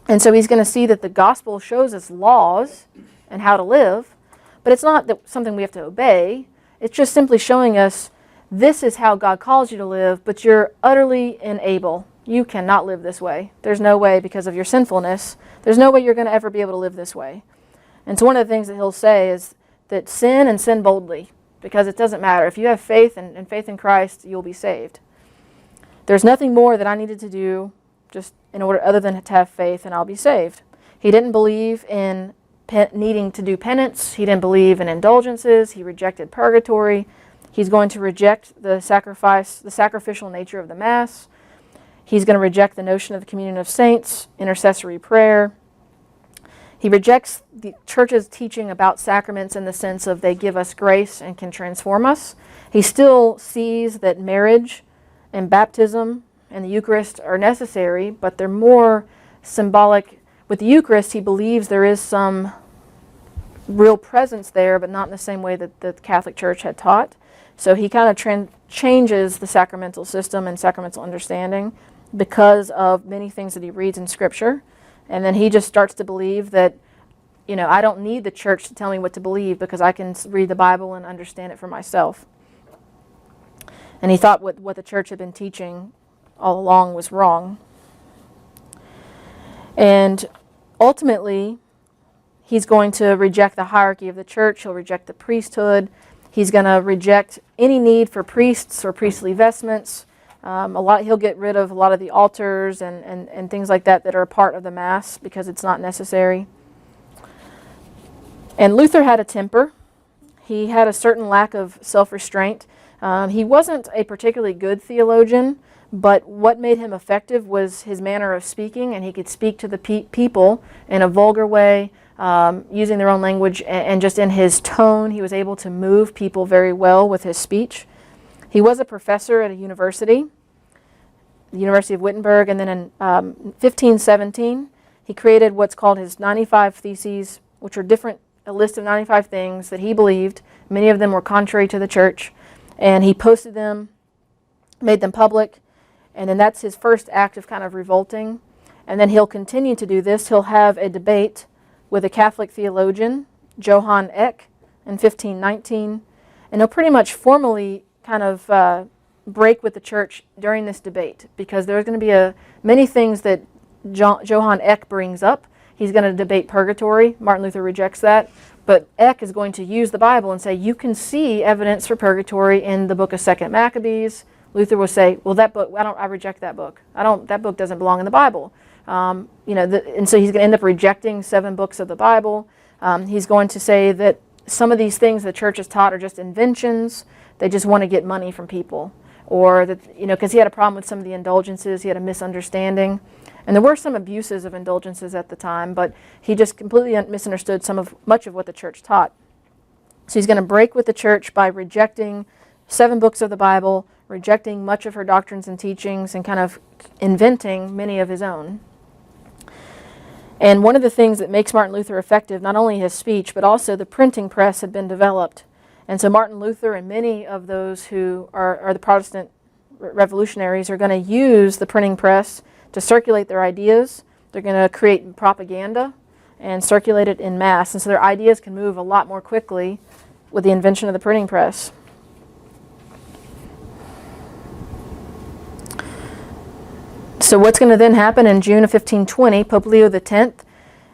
A: And so he's going to see that the gospel shows us laws and how to live, But it's not something we have to obey. It's just simply showing us this is how God calls you to live, but you're utterly unable. You cannot live this way. There's no way, because of your sinfulness, there's no way you're going to ever be able to live this way. And so one of the things that he'll say is that sin and sin boldly, because it doesn't matter. If you have faith and faith in Christ, you'll be saved. There's nothing more that I needed to do just in order other than to have faith, and I'll be saved. He didn't believe in needing to do penance. He didn't believe in indulgences. He rejected purgatory. He's going to reject the sacrificial nature of the Mass. He's going to reject the notion of the communion of saints, intercessory prayer. He rejects the Church's teaching about sacraments in the sense of they give us grace and can transform us. He still sees that marriage and baptism and the Eucharist are necessary, but they're more symbolic. With the Eucharist, he believes there is some real presence there, but not in the same way that the Catholic Church had taught. So he kind of changes the sacramental system and sacramental understanding because of many things that he reads in Scripture. And then he just starts to believe that, I don't need the Church to tell me what to believe because I can read the Bible and understand it for myself. And he thought what the Church had been teaching all along was wrong. And ultimately, he's going to reject the hierarchy of the Church. He'll reject the priesthood. He's going to reject any need for priests or priestly vestments. He'll get rid of a lot of the altars and things like that are a part of the Mass because it's not necessary. And Luther had a temper. He had a certain lack of self-restraint. He wasn't a particularly good theologian, but what made him effective was his manner of speaking, and he could speak to the people in a vulgar way, using their own language, and just in his tone, he was able to move people very well with his speech. He was a professor at a university, the University of Wittenberg, and then in 1517, he created what's called his 95 Theses, which are a list of 95 things that he believed. Many of them were contrary to the Church, and he posted them, made them public, and then that's his first act of kind of revolting. And then he'll continue to do this. He'll have a debate with a Catholic theologian, Johann Eck, in 1519, and he'll pretty much formally kind of break with the Church during this debate, because there's going to be many things that Johann Eck brings up. He's going to debate purgatory. Martin Luther rejects that. But Eck is going to use the Bible and say, you can see evidence for purgatory in the book of 2 Maccabees. Luther will say, well, that book, I reject that book. That book doesn't belong in the Bible. And so he's going to end up rejecting 7 books of the Bible. He's going to say that some of these things the Church has taught are just inventions. They just want to get money from people. Or that, because he had a problem with some of the indulgences, he had a misunderstanding. And there were some abuses of indulgences at the time, but he just completely misunderstood much of what the Church taught. So he's going to break with the Church by rejecting 7 books of the Bible, rejecting much of her doctrines and teachings, and kind of inventing many of his own. And one of the things that makes Martin Luther effective, not only his speech, but also the printing press had been developed. And so Martin Luther and many of those who are the Protestant revolutionaries are going to use the printing press to circulate their ideas. They're going to create propaganda and circulate it in mass. And so their ideas can move a lot more quickly with the invention of the printing press. So what's going to then happen in June of 1520, Pope Leo X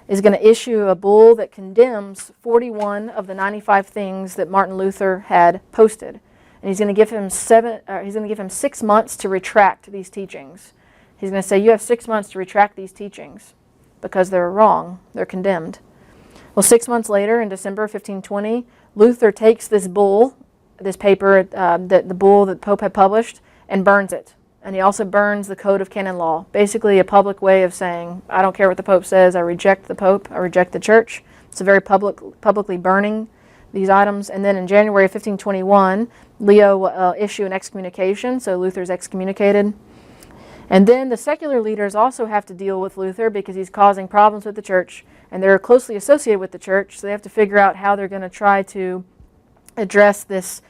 A: is going to issue a bull that condemns 41 of the 95 things that Martin Luther had posted. And he's going to give him 6 months to retract these teachings. He's going to say, you have 6 months to retract these teachings because they're wrong. They're condemned. Well, 6 months later, in December 1520, Luther takes this bull, this paper, the bull that the Pope had published, and burns it. And he also burns the Code of Canon Law, basically a public way of saying, I don't care what the Pope says, I reject the Pope, I reject the Church. It's a very publicly burning these items. And then in January of 1521, Leo will issue an excommunication, so Luther's excommunicated. And then the secular leaders also have to deal with Luther because he's causing problems with the Church, and they're closely associated with the Church, so they have to figure out how they're going to try to address this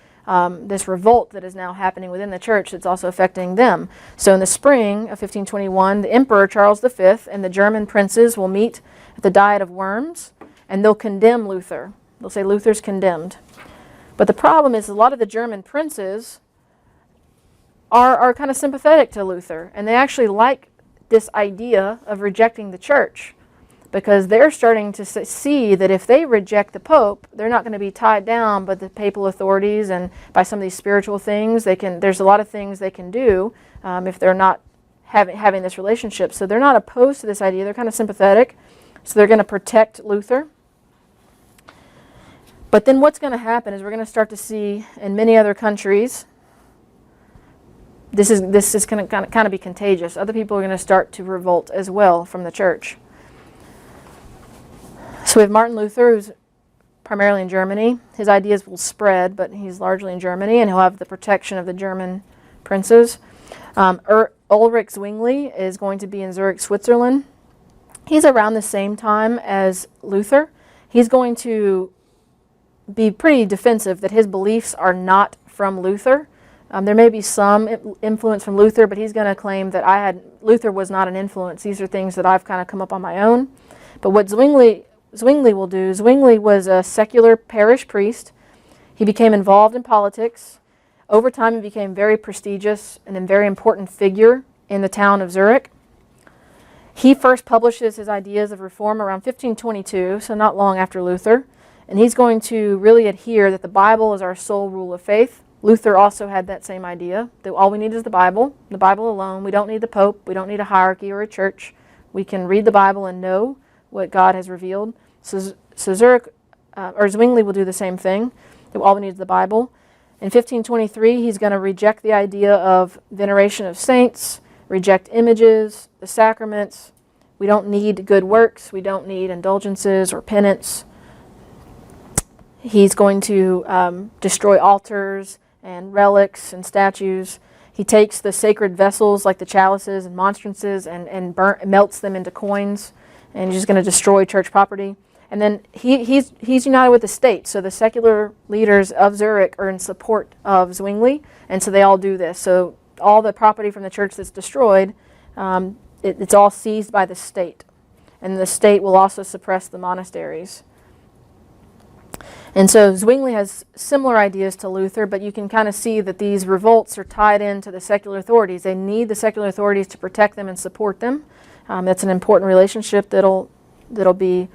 A: revolt that is now happening within the Church that's also affecting them. So in the spring of 1521, the Emperor Charles V and the German princes will meet at the Diet of Worms, and they'll condemn Luther. They'll say Luther's condemned. But the problem is a lot of the German princes are kind of sympathetic to Luther, and they actually like this idea of rejecting the church, because they're starting to see that if they reject the Pope, they're not going to be tied down by the papal authorities and by some of these spiritual things. There's a lot of things they can do if they're not having this relationship. So they're not opposed to this idea. They're kind of sympathetic. So they're going to protect Luther. But then what's going to happen is we're going to start to see in many other countries, this is going to kind of be contagious. Other people are going to start to revolt as well from the church. So we have Martin Luther, who's primarily in Germany. His ideas will spread, but he's largely in Germany, and he'll have the protection of the German princes. Ulrich Zwingli is going to be in Zurich, Switzerland. He's around the same time as Luther. He's going to be pretty defensive that his beliefs are not from Luther. There may be some influence from Luther, but he's going to claim that Luther was not an influence. These are things that I've kind of come up on my own. But what Zwingli will do, Zwingli was a secular parish priest. He became involved in politics. Over time, he became very prestigious and a very important figure in the town of Zurich. He first publishes his ideas of reform around 1522, so not long after Luther. And he's going to really adhere that the Bible is our sole rule of faith. Luther also had that same idea, that all we need is the Bible alone. We don't need the Pope. We don't need a hierarchy or a church. We can read the Bible and know what God has revealed. So Zwingli will do the same thing, that all we need is the Bible. In 1523, he's going to reject the idea of veneration of saints, reject images, the sacraments. We don't need good works. We don't need indulgences or penance. He's going to destroy altars and relics and statues. He takes the sacred vessels like the chalices and monstrances and melts them into coins, and he's just going to destroy church property. And then he's united with the state. So the secular leaders of Zurich are in support of Zwingli, and so they all do this. So all the property from the church that's destroyed, it's all seized by the state. And the state will also suppress the monasteries. And so Zwingli has similar ideas to Luther, but you can kind of see that these revolts are tied into the secular authorities. They need the secular authorities to protect them and support them. That's an important relationship that'll be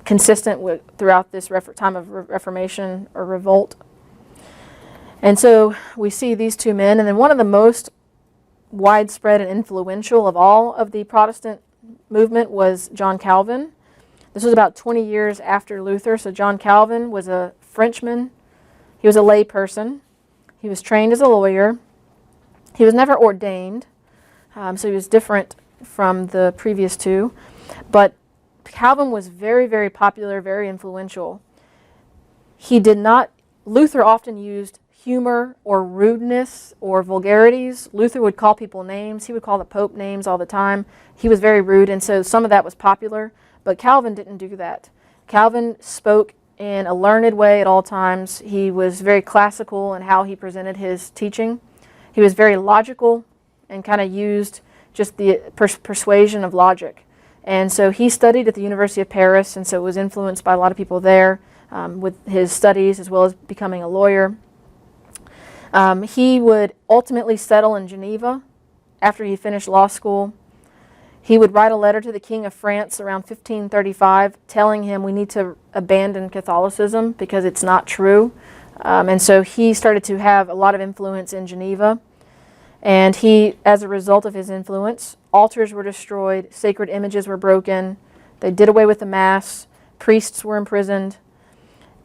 A: consistent throughout this time of Reformation or revolt. And so we see these two men, and then one of the most widespread and influential of all of the Protestant movement was John Calvin. This was about 20 years after Luther. So John Calvin was a Frenchman. He was a lay person. He was trained as a lawyer. He was never ordained, so he was different from the previous two. But Calvin was very, very popular, very influential. Luther often used humor or rudeness or vulgarities. Luther would call people names. He would call the Pope names all the time. He was very rude, and so some of that was popular. But Calvin didn't do that. Calvin spoke in a learned way at all times. He was very classical in how he presented his teaching. He was very logical and kind of used just the persuasion of logic. And so he studied at the University of Paris, and so was influenced by a lot of people there with his studies as well as becoming a lawyer. He would ultimately settle in Geneva after he finished law school. He would write a letter to the King of France around 1535 telling him we need to abandon Catholicism because it's not true. And so he started to have a lot of influence in Geneva. And as a result of his influence, altars were destroyed, sacred images were broken, they did away with the Mass, priests were imprisoned.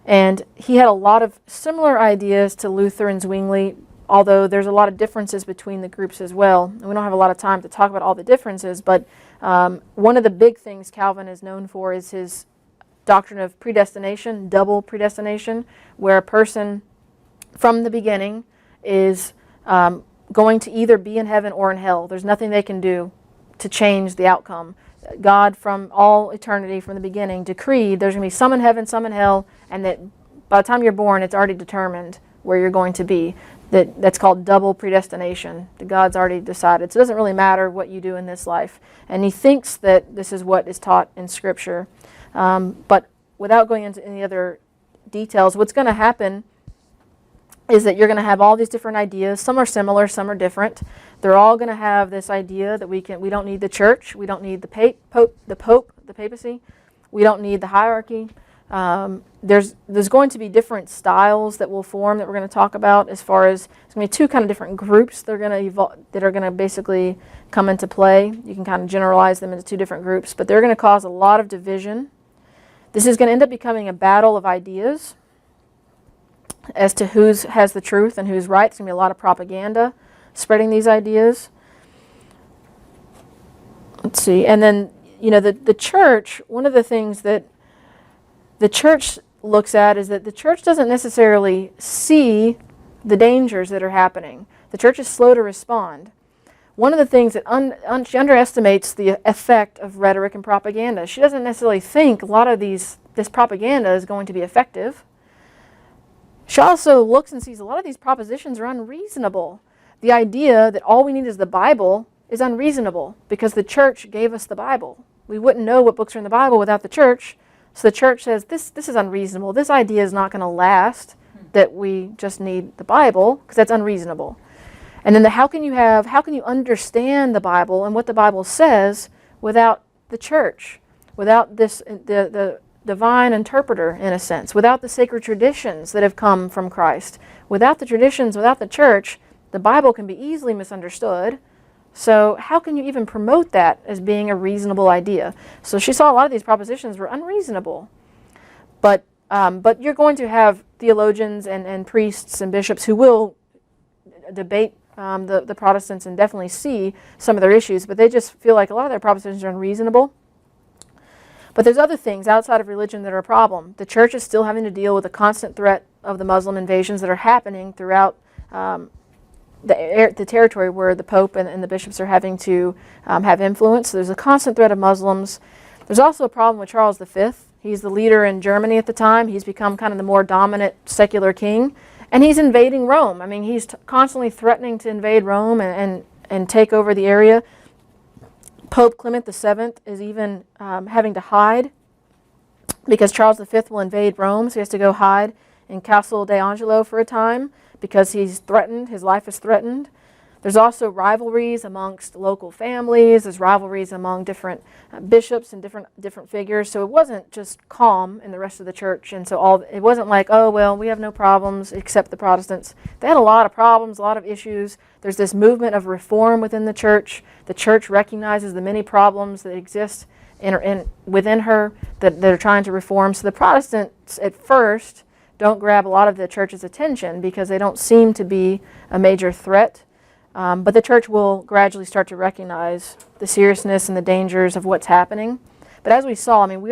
A: And he had a lot of similar ideas to Luther and Zwingli, although there's a lot of differences between the groups as well. And we don't have a lot of time to talk about all the differences, but one of the big things Calvin is known for is his doctrine of predestination, double predestination, where a person from the beginning is going to either be in heaven or in hell. There's nothing they can do to change the outcome. God, from all eternity, from the beginning, decreed there's going to be some in heaven, some in hell, and that by the time you're born, it's already determined where you're going to be. That's called double predestination. God's already decided. So it doesn't really matter what you do in this life. And he thinks that this is what is taught in Scripture. But without going into any other details, what's going to happen is that you're going to have all these different ideas. Some are similar, some are different. They're all going to have this idea that we don't need the church, we don't need the pope, the papacy, we don't need the hierarchy. There's going to be different styles that will form that we're going to talk about, as far as there's going to be two kind of different groups that are going to basically come into play. You can kind of generalize them into two different groups, but they're going to cause a lot of division. This is going to end up becoming a battle of ideas as to who has the truth and who's right. There's going to be a lot of propaganda spreading these ideas. Let's see. And then, the church, one of the things that the church looks at is that the church doesn't necessarily see the dangers that are happening. The church is slow to respond. One of the things that she underestimates the effect of rhetoric and propaganda. She doesn't necessarily think a lot of this propaganda is going to be effective. She also looks and sees a lot of these propositions are unreasonable. The idea that all we need is the Bible is unreasonable because the church gave us the Bible. We wouldn't know what books are in the Bible without the church. So the church says, this is unreasonable. This idea is not going to last, that we just need the Bible, because that's unreasonable. And then how can you understand the Bible and what the Bible says without the church, without the divine interpreter, in a sense, without the sacred traditions that have come from Christ? Without the traditions, without the church, the Bible can be easily misunderstood. So how can you even promote that as being a reasonable idea? So she saw a lot of these propositions were unreasonable. But you're going to have theologians and priests and bishops who will debate the Protestants and definitely see some of their issues, but they just feel like a lot of their propositions are unreasonable. But there's other things outside of religion that are a problem. The church is still having to deal with the constant threat of the Muslim invasions that are happening throughout the territory where the Pope and the bishops are having to have influence. So there's a constant threat of Muslims. There's also a problem with Charles V. He's the leader in Germany at the time. He's become kind of the more dominant secular king. And he's invading Rome. I mean, he's constantly threatening to invade Rome and take over the area. Pope Clement VII is even having to hide because Charles V will invade Rome, so he has to go hide in Castel d'Angelo for a time because he's threatened, his life is threatened. There's also rivalries amongst local families. There's rivalries among different bishops and different figures. So it wasn't just calm in the rest of the church. And so it wasn't like, oh, well, we have no problems except the Protestants. They had a lot of problems, a lot of issues. There's this movement of reform within the church. The church recognizes the many problems that exist within her that they're trying to reform. So the Protestants at first don't grab a lot of the church's attention because they don't seem to be a major threat. But the church will gradually start to recognize the seriousness and the dangers of what's happening. But as we saw, I mean,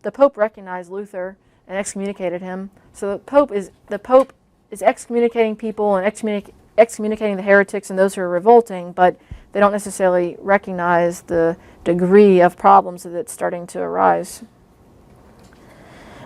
A: the Pope recognized Luther and excommunicated him. So the Pope is excommunicating people and excommunicating the heretics and those who are revolting, but they don't necessarily recognize the degree of problems that's starting to arise.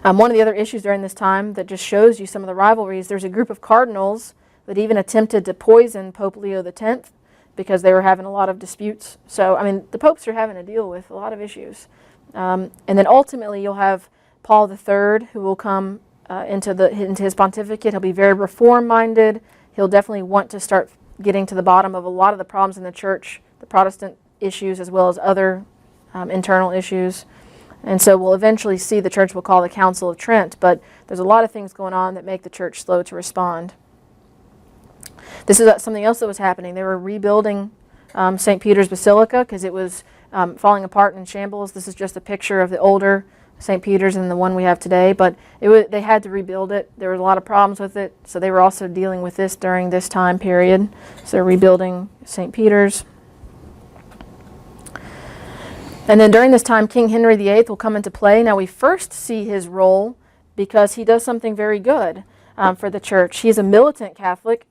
A: One of the other issues during this time that just shows you some of the rivalries, there's a group of cardinals that even attempted to poison Pope Leo X because they were having a lot of disputes. So, I mean, the popes are having to deal with a lot of issues. And then ultimately you'll have Paul III, who will come into his pontificate. He'll be very reform-minded. He'll definitely want to start getting to the bottom of a lot of the problems in the church, the Protestant issues as well as other internal issues. And so we'll eventually see the church will call the Council of Trent, but there's a lot of things going on that make the church slow to respond. This is something else that was happening. They were rebuilding St. Peter's Basilica because it was falling apart in shambles. This is just a picture of the older St. Peter's and the one we have today, but they had to rebuild it. There were a lot of problems with it, so they were also dealing with this during this time period. So they're rebuilding St. Peter's. And then during this time, King Henry VIII will come into play. Now we first see his role because he does something very good for the church. He's a militant Catholic,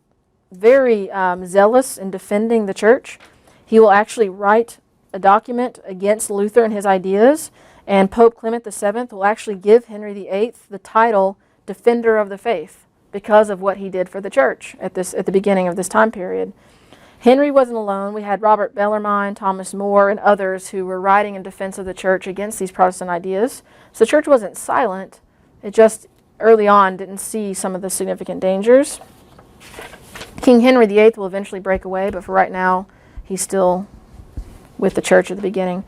A: very zealous in defending the church. He will actually write a document against Luther and his ideas, and Pope Clement VII will actually give Henry VIII the title Defender of the Faith because of what he did for the church at the beginning of this time period. Henry wasn't alone. We had Robert Bellarmine, Thomas More, and others who were writing in defense of the church against these Protestant ideas. So the church wasn't silent. It just early on didn't see some of the significant dangers. King Henry VIII will eventually break away, but for right now, he's still with the church at the beginning.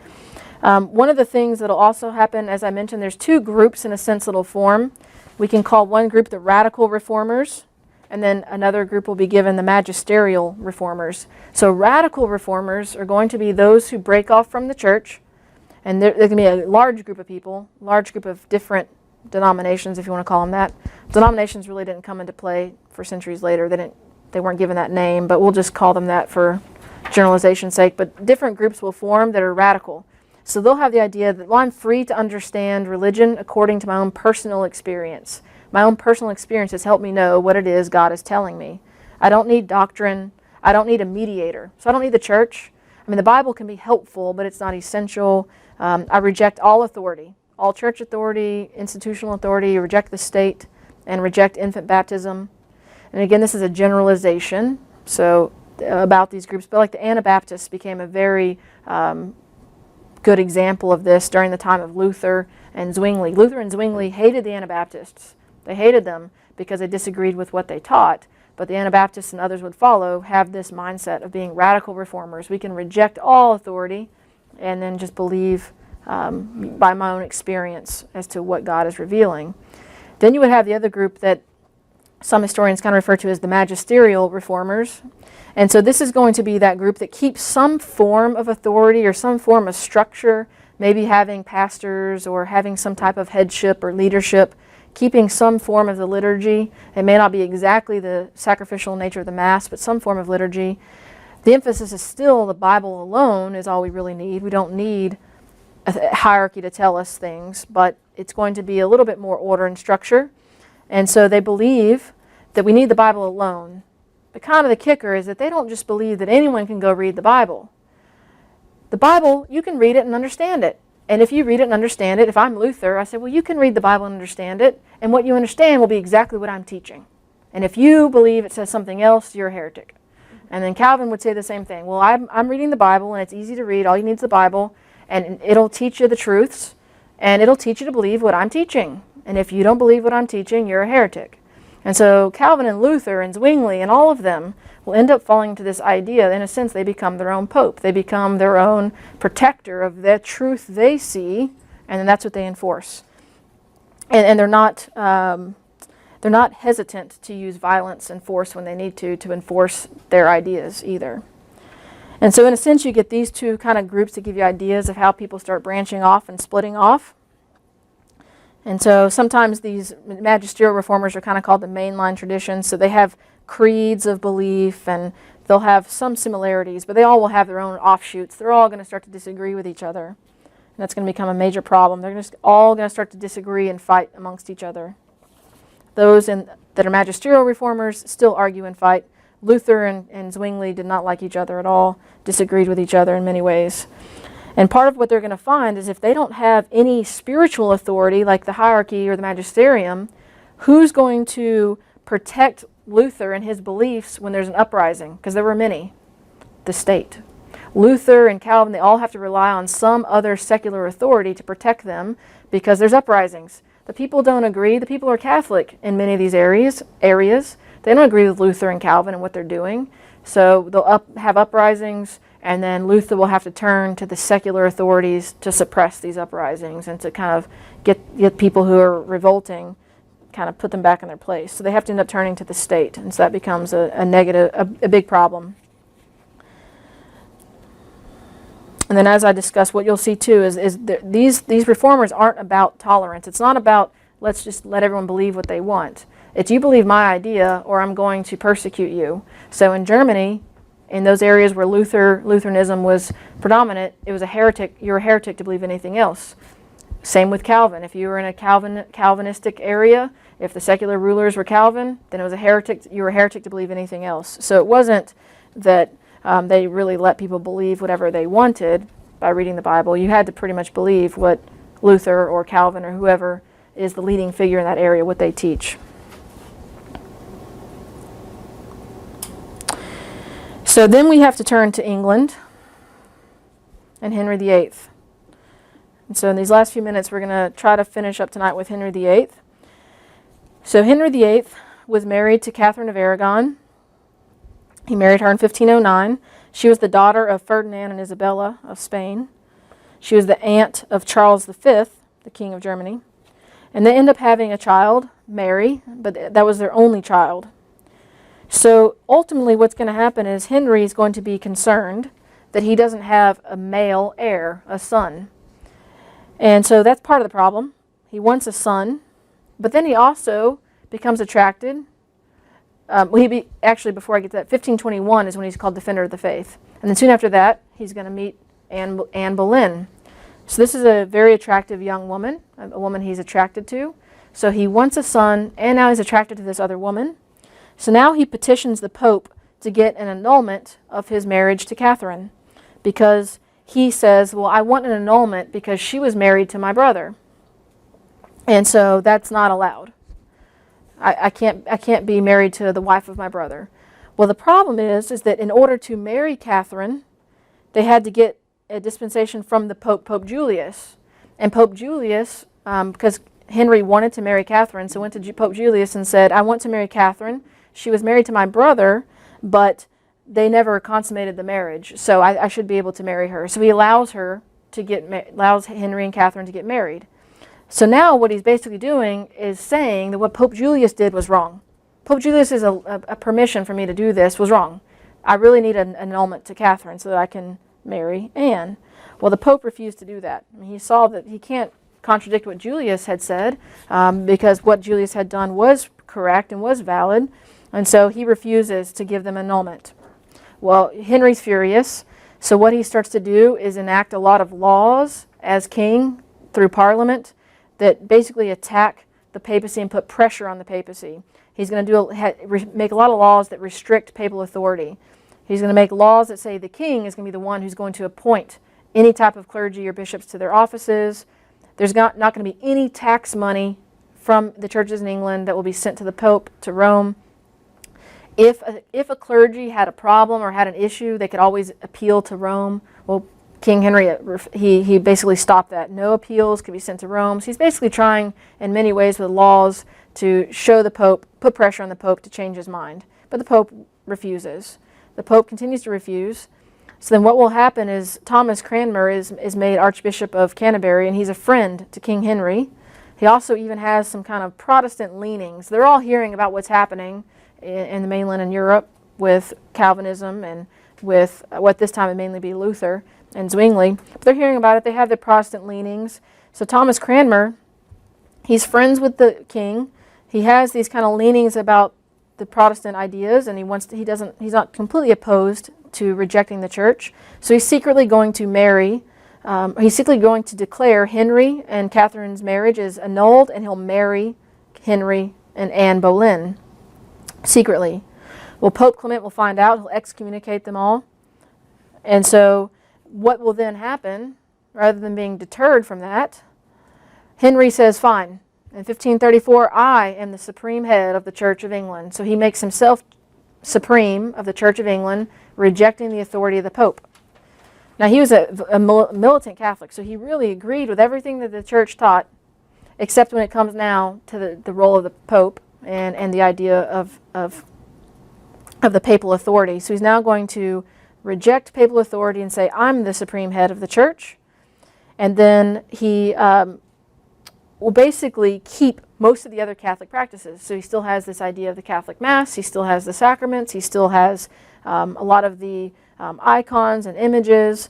A: One of the things that will also happen, as I mentioned, there's two groups in a sense that will form. We can call one group the radical reformers, and then another group will be given the magisterial reformers. So radical reformers are going to be those who break off from the church, and there can be a large group of people, large group of different denominations, if you want to call them that. Denominations really didn't come into play for centuries later. They weren't given that name, but we'll just call them that for generalization's sake. But different groups will form that are radical. So they'll have the idea that, well, I'm free to understand religion according to my own personal experience. My own personal experience has helped me know what it is God is telling me. I don't need doctrine. I don't need a mediator. So I don't need the church. I mean, the Bible can be helpful, but it's not essential. I reject all authority, all church authority, institutional authority, reject the state, and reject infant baptism. And again, this is a generalization so about these groups. But like the Anabaptists became a very good example of this during the time of Luther and Zwingli. Luther and Zwingli hated the Anabaptists. They hated them because they disagreed with what they taught. But the Anabaptists and others would follow have this mindset of being radical reformers. We can reject all authority and then just believe by my own experience as to what God is revealing. Then you would have the other group that some historians kind of refer to as the magisterial reformers. And so this is going to be that group that keeps some form of authority or some form of structure, maybe having pastors or having some type of headship or leadership, keeping some form of the liturgy. It may not be exactly the sacrificial nature of the Mass, but some form of liturgy. The emphasis is still the Bible alone is all we really need. We don't need a hierarchy to tell us things, but it's going to be a little bit more order and structure. And so they believe that we need the Bible alone. But kind of the kicker is that they don't just believe that anyone can go read the Bible. The Bible, you can read it and understand it. And if you read it and understand it, if I'm Luther, I say, well, you can read the Bible and understand it, and what you understand will be exactly what I'm teaching. And if you believe it says something else, you're a heretic. And then Calvin would say the same thing. Well, I'm reading the Bible, and it's easy to read. All you need is the Bible, and it'll teach you the truths, and it'll teach you to believe what I'm teaching. And if you don't believe what I'm teaching, you're a heretic. And so Calvin and Luther and Zwingli and all of them will end up falling into this idea. In a sense, they become their own pope. They become their own protector of the truth they see, and then that's what they enforce. And they're not hesitant to use violence and force when they need to enforce their ideas either. And so in a sense, you get these two kind of groups to give you ideas of how people start branching off and splitting off. And so sometimes these magisterial reformers are kind of called the mainline traditions. So they have creeds of belief and they'll have some similarities, but they all will have their own offshoots. They're all going to start to disagree with each other. And that's going to become a major problem. They're just all going to start to disagree and fight amongst each other. Those that are magisterial reformers still argue and fight. Luther and Zwingli did not like each other at all, disagreed with each other in many ways. And part of what they're going to find is if they don't have any spiritual authority, like the hierarchy or the magisterium, who's going to protect Luther and his beliefs when there's an uprising? Because there were many. The state. Luther and Calvin, they all have to rely on some other secular authority to protect them because there's uprisings. The people don't agree. The people are Catholic in many of these areas. They don't agree with Luther and Calvin and what they're doing. So they'll have uprisings, and then Luther will have to turn to the secular authorities to suppress these uprisings and to kind of get people who are revolting, kind of put them back in their place. So they have to end up turning to the state, and so that becomes a big problem. And then as I discussed, what you'll see too is these reformers aren't about tolerance. It's not about let's just let everyone believe what they want. It's you believe my idea or I'm going to persecute you. So in Germany, in those areas where Lutheranism was predominant, it was a heretic. You're a heretic to believe anything else. Same with Calvin. If you were in a Calvinistic area, if the secular rulers were Calvin, then it was a heretic. You were a heretic to believe anything else. So it wasn't that they really let people believe whatever they wanted by reading the Bible. You had to pretty much believe what Luther or Calvin or whoever is the leading figure in that area, what they teach. So then we have to turn to England and Henry VIII. And so in these last few minutes, we're going to try to finish up tonight with Henry VIII. So Henry VIII was married to Catherine of Aragon. He married her in 1509. She was the daughter of Ferdinand and Isabella of Spain. She was the aunt of Charles V, the King of Germany. And they end up having a child, Mary, but that was their only child. So ultimately what's going to happen is Henry is going to be concerned that he doesn't have a male heir, a son. And so that's part of the problem. He wants a son, but then he also becomes attracted. Actually, before I get to that, 1521 is when he's called Defender of the Faith. And then soon after that, he's going to meet Anne Boleyn. So this is a very attractive young woman, a woman he's attracted to. So he wants a son, and now he's attracted to this other woman. So now he petitions the Pope to get an annulment of his marriage to Catherine, because he says, well, I want an annulment because she was married to my brother. And so that's not allowed. I can't be married to the wife of my brother. Well, the problem is that in order to marry Catherine, they had to get a dispensation from the Pope, Pope Julius. And Pope Julius, because Henry wanted to marry Catherine, so went to Pope Julius and said, I want to marry Catherine. She was married to my brother, but they never consummated the marriage, so I should be able to marry her. So he allows Henry and Catherine to get married. So now what he's basically doing is saying that what Pope Julius did was wrong. Pope Julius is a permission for me to do this was wrong. I really need an annulment to Catherine so that I can marry Anne. Well, the Pope refused to do that. I mean, he saw that he can't contradict what Julius had said, because what Julius had done was correct and was valid, and so he refuses to give them annulment. Well, Henry's furious, so what he starts to do is enact a lot of laws as king through Parliament that basically attack the papacy and put pressure on the papacy. He's going to make a lot of laws that restrict papal authority. He's going to make laws that say the king is going to be the one who's going to appoint any type of clergy or bishops to their offices. There's not going to be any tax money from the churches in England that will be sent to the Pope, to Rome. If a clergy had a problem or had an issue, they could always appeal to Rome. Well, King Henry, he basically stopped that. No appeals could be sent to Rome. So he's basically trying, in many ways, with laws to show the Pope, put pressure on the Pope to change his mind. But the Pope refuses. The Pope continues to refuse. So then what will happen is Thomas Cranmer is made Archbishop of Canterbury, and he's a friend to King Henry. He also even has some kind of Protestant leanings. They're all hearing about what's happening in the mainland in Europe with Calvinism and with what this time would mainly be Luther and Zwingli. But they're hearing about it. They have their Protestant leanings. So Thomas Cranmer, he's friends with the king. He has these kind of leanings about the Protestant ideas, and he's not completely opposed to rejecting the church. So he's secretly going to he's secretly going to declare Henry and Catherine's marriage is annulled, and he'll marry Henry and Anne Boleyn secretly. Well, Pope Clement will find out. He'll excommunicate them all. And so what will then happen, rather than being deterred from that, Henry says, fine, in 1534, I am the supreme head of the Church of England. So he makes himself supreme of the Church of England, rejecting the authority of the Pope. Now, he was a militant Catholic, so he really agreed with everything that the Church taught, except when it comes now to the role of the Pope and the idea of the papal authority. So he's now going to reject papal authority and say, I'm the supreme head of the church. And then he will basically keep most of the other Catholic practices. So he still has this idea of the Catholic Mass, he still has the sacraments, he still has a lot of the icons and images.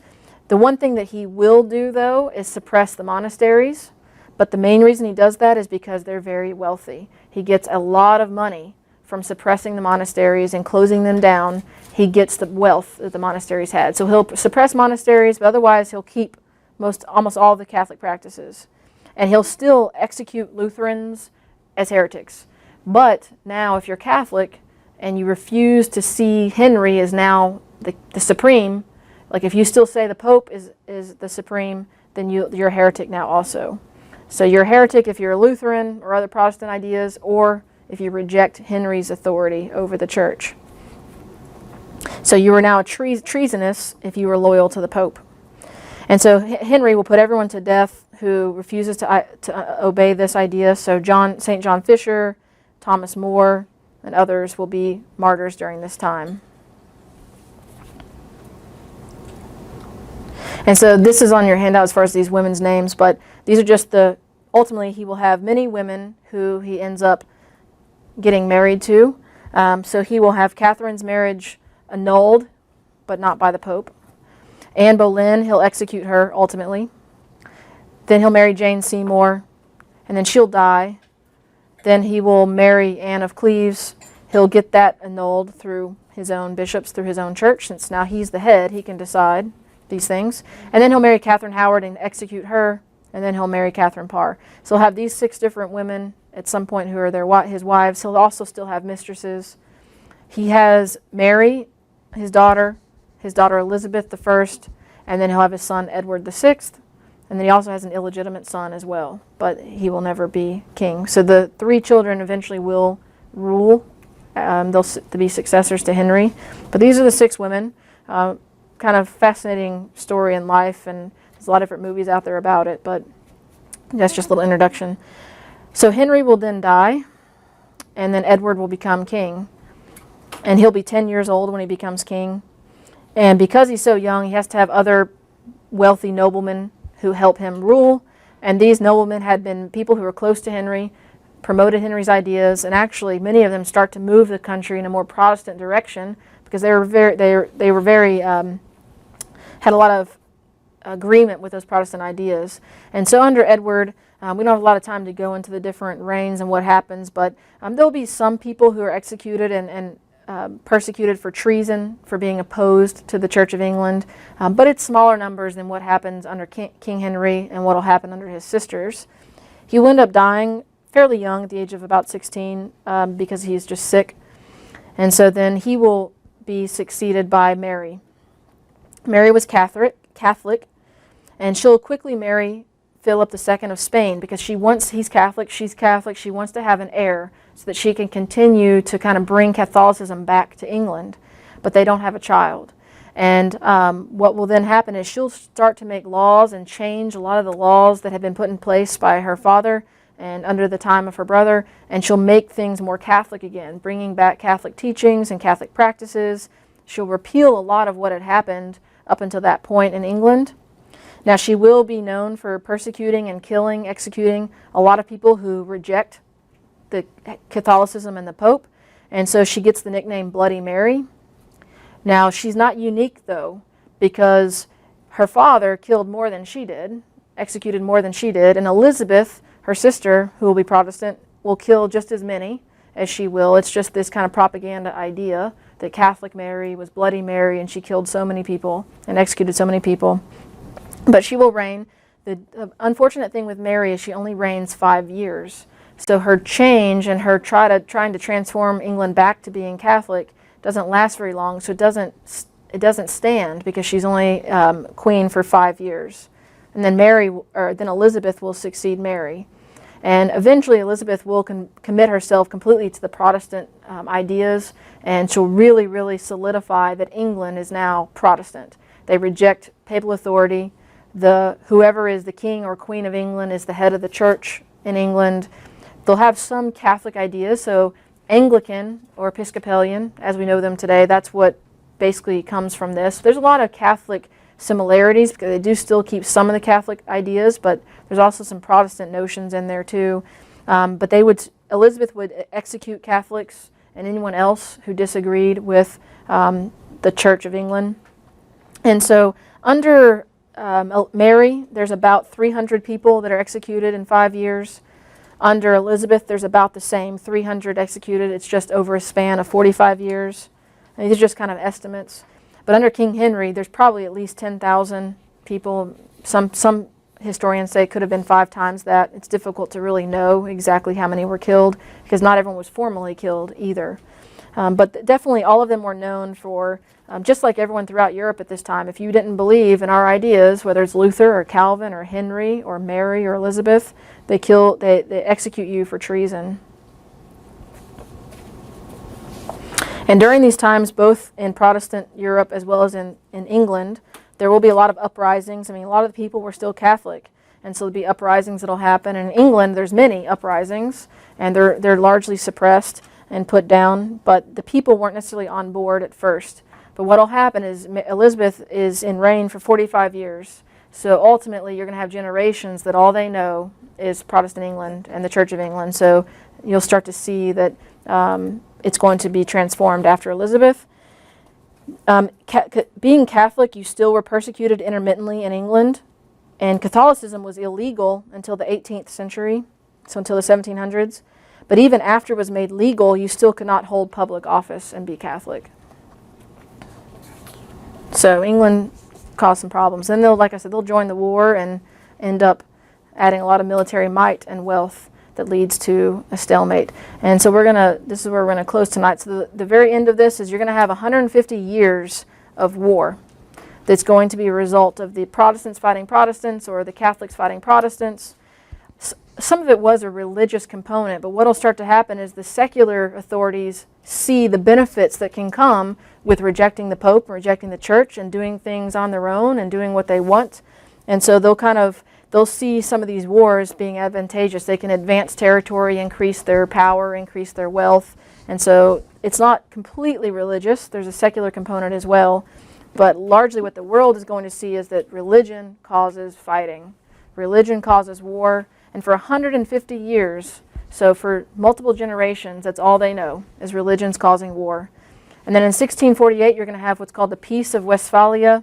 A: The one thing that he will do, though, is suppress the monasteries. But the main reason he does that is because they're very wealthy. He gets a lot of money from suppressing the monasteries and closing them down. He gets the wealth that the monasteries had. So he'll suppress monasteries, but otherwise he'll keep almost all of the Catholic practices. And he'll still execute Lutherans as heretics. But now if you're Catholic and you refuse to see Henry as now the supreme, like if you still say the Pope is the supreme, then you're a heretic now also. So you're a heretic if you're a Lutheran or other Protestant ideas, or if you reject Henry's authority over the church. So you were now treasonous if you were loyal to the Pope. And so Henry will put everyone to death who refuses to obey this idea. So St. John Fisher, Thomas More, and others will be martyrs during this time. And so this is on your handout as far as these women's names, but these are just ultimately he will have many women who he ends up getting married to. So he will have Catherine's marriage annulled, but not by the Pope. Anne Boleyn, he'll execute her ultimately. Then he'll marry Jane Seymour, and then she'll die. Then he will marry Anne of Cleves. He'll get that annulled through his own bishops, through his own church, since now he's the head, he can decide these things. And then he'll marry Catherine Howard and execute her, and then he'll marry Catherine Parr. So he'll have these 6 different women at some point who are his wives. He'll also still have mistresses. He has Mary, his daughter Elizabeth I, and then he'll have his son Edward VI, and then he also has an illegitimate son as well, but he will never be king. So the 3 children eventually will rule. They'll be successors to Henry. But these are the 6 women. Kind of fascinating story in life, and there's a lot of different movies out there about it, but that's just a little introduction. So Henry will then die, and then Edward will become king. And he'll be 10 years old when he becomes king. And because he's so young, he has to have other wealthy noblemen who help him rule. And these noblemen had been people who were close to Henry, promoted Henry's ideas, and actually many of them start to move the country in a more Protestant direction because they were very had a lot of agreement with those Protestant ideas. And so under Edward, we don't have a lot of time to go into the different reigns and what happens, but there'll be some people who are executed and persecuted for treason, for being opposed to the Church of England, but it's smaller numbers than what happens under King Henry and what will happen under his sisters. He will end up dying fairly young at the age of about 16 because he's just sick. And so then he will be succeeded by Mary. Mary was Catholic, and she'll quickly marry Philip II of Spain because he's Catholic, she's Catholic, she wants to have an heir so that she can continue to kind of bring Catholicism back to England, but they don't have a child. And what will then happen is she'll start to make laws and change a lot of the laws that have been put in place by her father and under the time of her brother, and she'll make things more Catholic again, bringing back Catholic teachings and Catholic practices. She'll repeal a lot of what had happened up until that point in England. Now she will be known for persecuting and executing a lot of people who reject the Catholicism and the Pope, and so she gets the nickname Bloody Mary. Now she's not unique though, because her father killed more than she did, executed more than she did, and Elizabeth, her sister, who will be Protestant, will kill just as many as she will. It's just this kind of propaganda idea that Catholic Mary was Bloody Mary and she killed so many people and executed so many people. But she will reign. The unfortunate thing with Mary is she only reigns 5 years. So her change and her trying to transform England back to being Catholic doesn't last very long. So it doesn't stand because she's only queen for 5 years. And then then Elizabeth will succeed Mary. And eventually Elizabeth will commit herself completely to the Protestant ideas, and she'll really, really solidify that England is now Protestant. They reject papal authority. Whoever is the king or queen of England is the head of the church in England. They'll have some Catholic ideas, so Anglican or Episcopalian, as we know them today, that's what basically comes from this. There's a lot of Catholic similarities because they do still keep some of the Catholic ideas, but there's also some Protestant notions in there too. But Elizabeth would execute Catholics and anyone else who disagreed with the Church of England. And so under Mary, there's about 300 people that are executed in 5 years. Under Elizabeth, there's about the same, 300 executed. It's just over a span of 45 years. And these are just kind of estimates. But under King Henry, there's probably at least 10,000 people. Some historians say it could have been 5 times that. It's difficult to really know exactly how many were killed because not everyone was formally killed either. But definitely all of them were known for, just like everyone throughout Europe at this time, if you didn't believe in our ideas, whether it's Luther or Calvin or Henry or Mary or Elizabeth, they execute you for treason. And during these times, both in Protestant Europe as well as in England, there will be a lot of uprisings. I mean, a lot of the people were still Catholic, and so there'll be uprisings that'll happen. And in England, there's many uprisings, and they're largely suppressed and put down, but the people weren't necessarily on board at first. But what'll happen is Elizabeth is in reign for 45 years. So ultimately, you're going to have generations that all they know is Protestant England and the Church of England. So you'll start to see that it's going to be transformed after Elizabeth. Being Catholic, you still were persecuted intermittently in England, and Catholicism was illegal until the 18th century, so until the 1700s. But even after it was made legal, you still could not hold public office and be Catholic. So England caused some problems. Then they'll, like I said, they'll join the war and end up adding a lot of military might and wealth that leads to a stalemate. And so this is where we're gonna close tonight. So the very end of this is you're gonna have 150 years of war that's going to be a result of the Protestants fighting Protestants or the Catholics fighting Protestants. Some of it was a religious component, but what will start to happen is the secular authorities see the benefits that can come with rejecting the Pope, rejecting the Church, and doing things on their own and doing what they want. And so they'll see some of these wars being advantageous. They can advance territory, increase their power, increase their wealth. And so it's not completely religious. There's a secular component as well. But largely what the world is going to see is that religion causes fighting. Religion causes war. And for 150 years, so for multiple generations, that's all they know, is religion's causing war. And then in 1648, you're going to have what's called the Peace of Westphalia.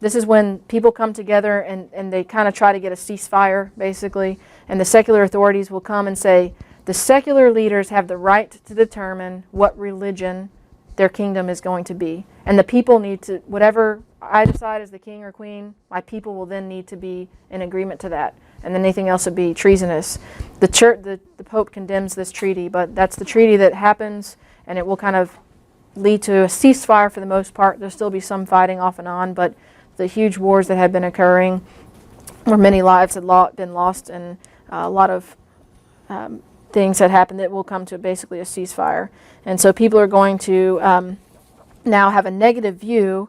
A: This is when people come together and they kind of try to get a ceasefire, basically. And the secular authorities will come and say, the secular leaders have the right to determine what religion their kingdom is going to be. And the people need to, whatever I decide as the king or queen, my people will then need to be in agreement to that. And then anything else would be treasonous. The church, the Pope condemns this treaty, but that's the treaty that happens, and it will kind of lead to a ceasefire for the most part. There'll still be some fighting off and on, but the huge wars that had been occurring, where many lives had been lost, and a lot of things had happened, that will come to basically a ceasefire. And so people are going to now have a negative view,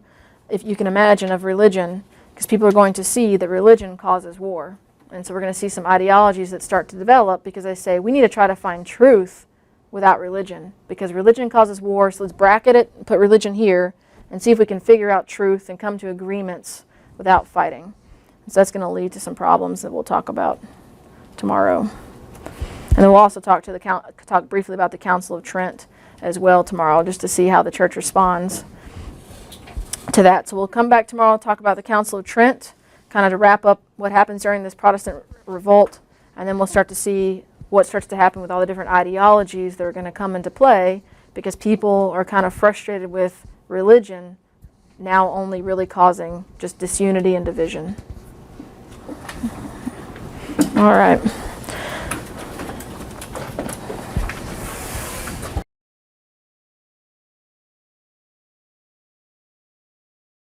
A: if you can imagine, of religion, because people are going to see that religion causes war. And so we're going to see some ideologies that start to develop because they say we need to try to find truth without religion, because religion causes war, so let's bracket it and put religion here and see if we can figure out truth and come to agreements without fighting. So that's going to lead to some problems that we'll talk about tomorrow. And then we'll also talk briefly about the Council of Trent as well tomorrow, just to see how the church responds to that. So we'll come back tomorrow and talk about the Council of Trent, kind of to wrap up what happens during this Protestant revolt, and then we'll start to see what starts to happen with all the different ideologies that are going to come into play, because people are kind of frustrated with religion now only really causing just disunity and division. All right.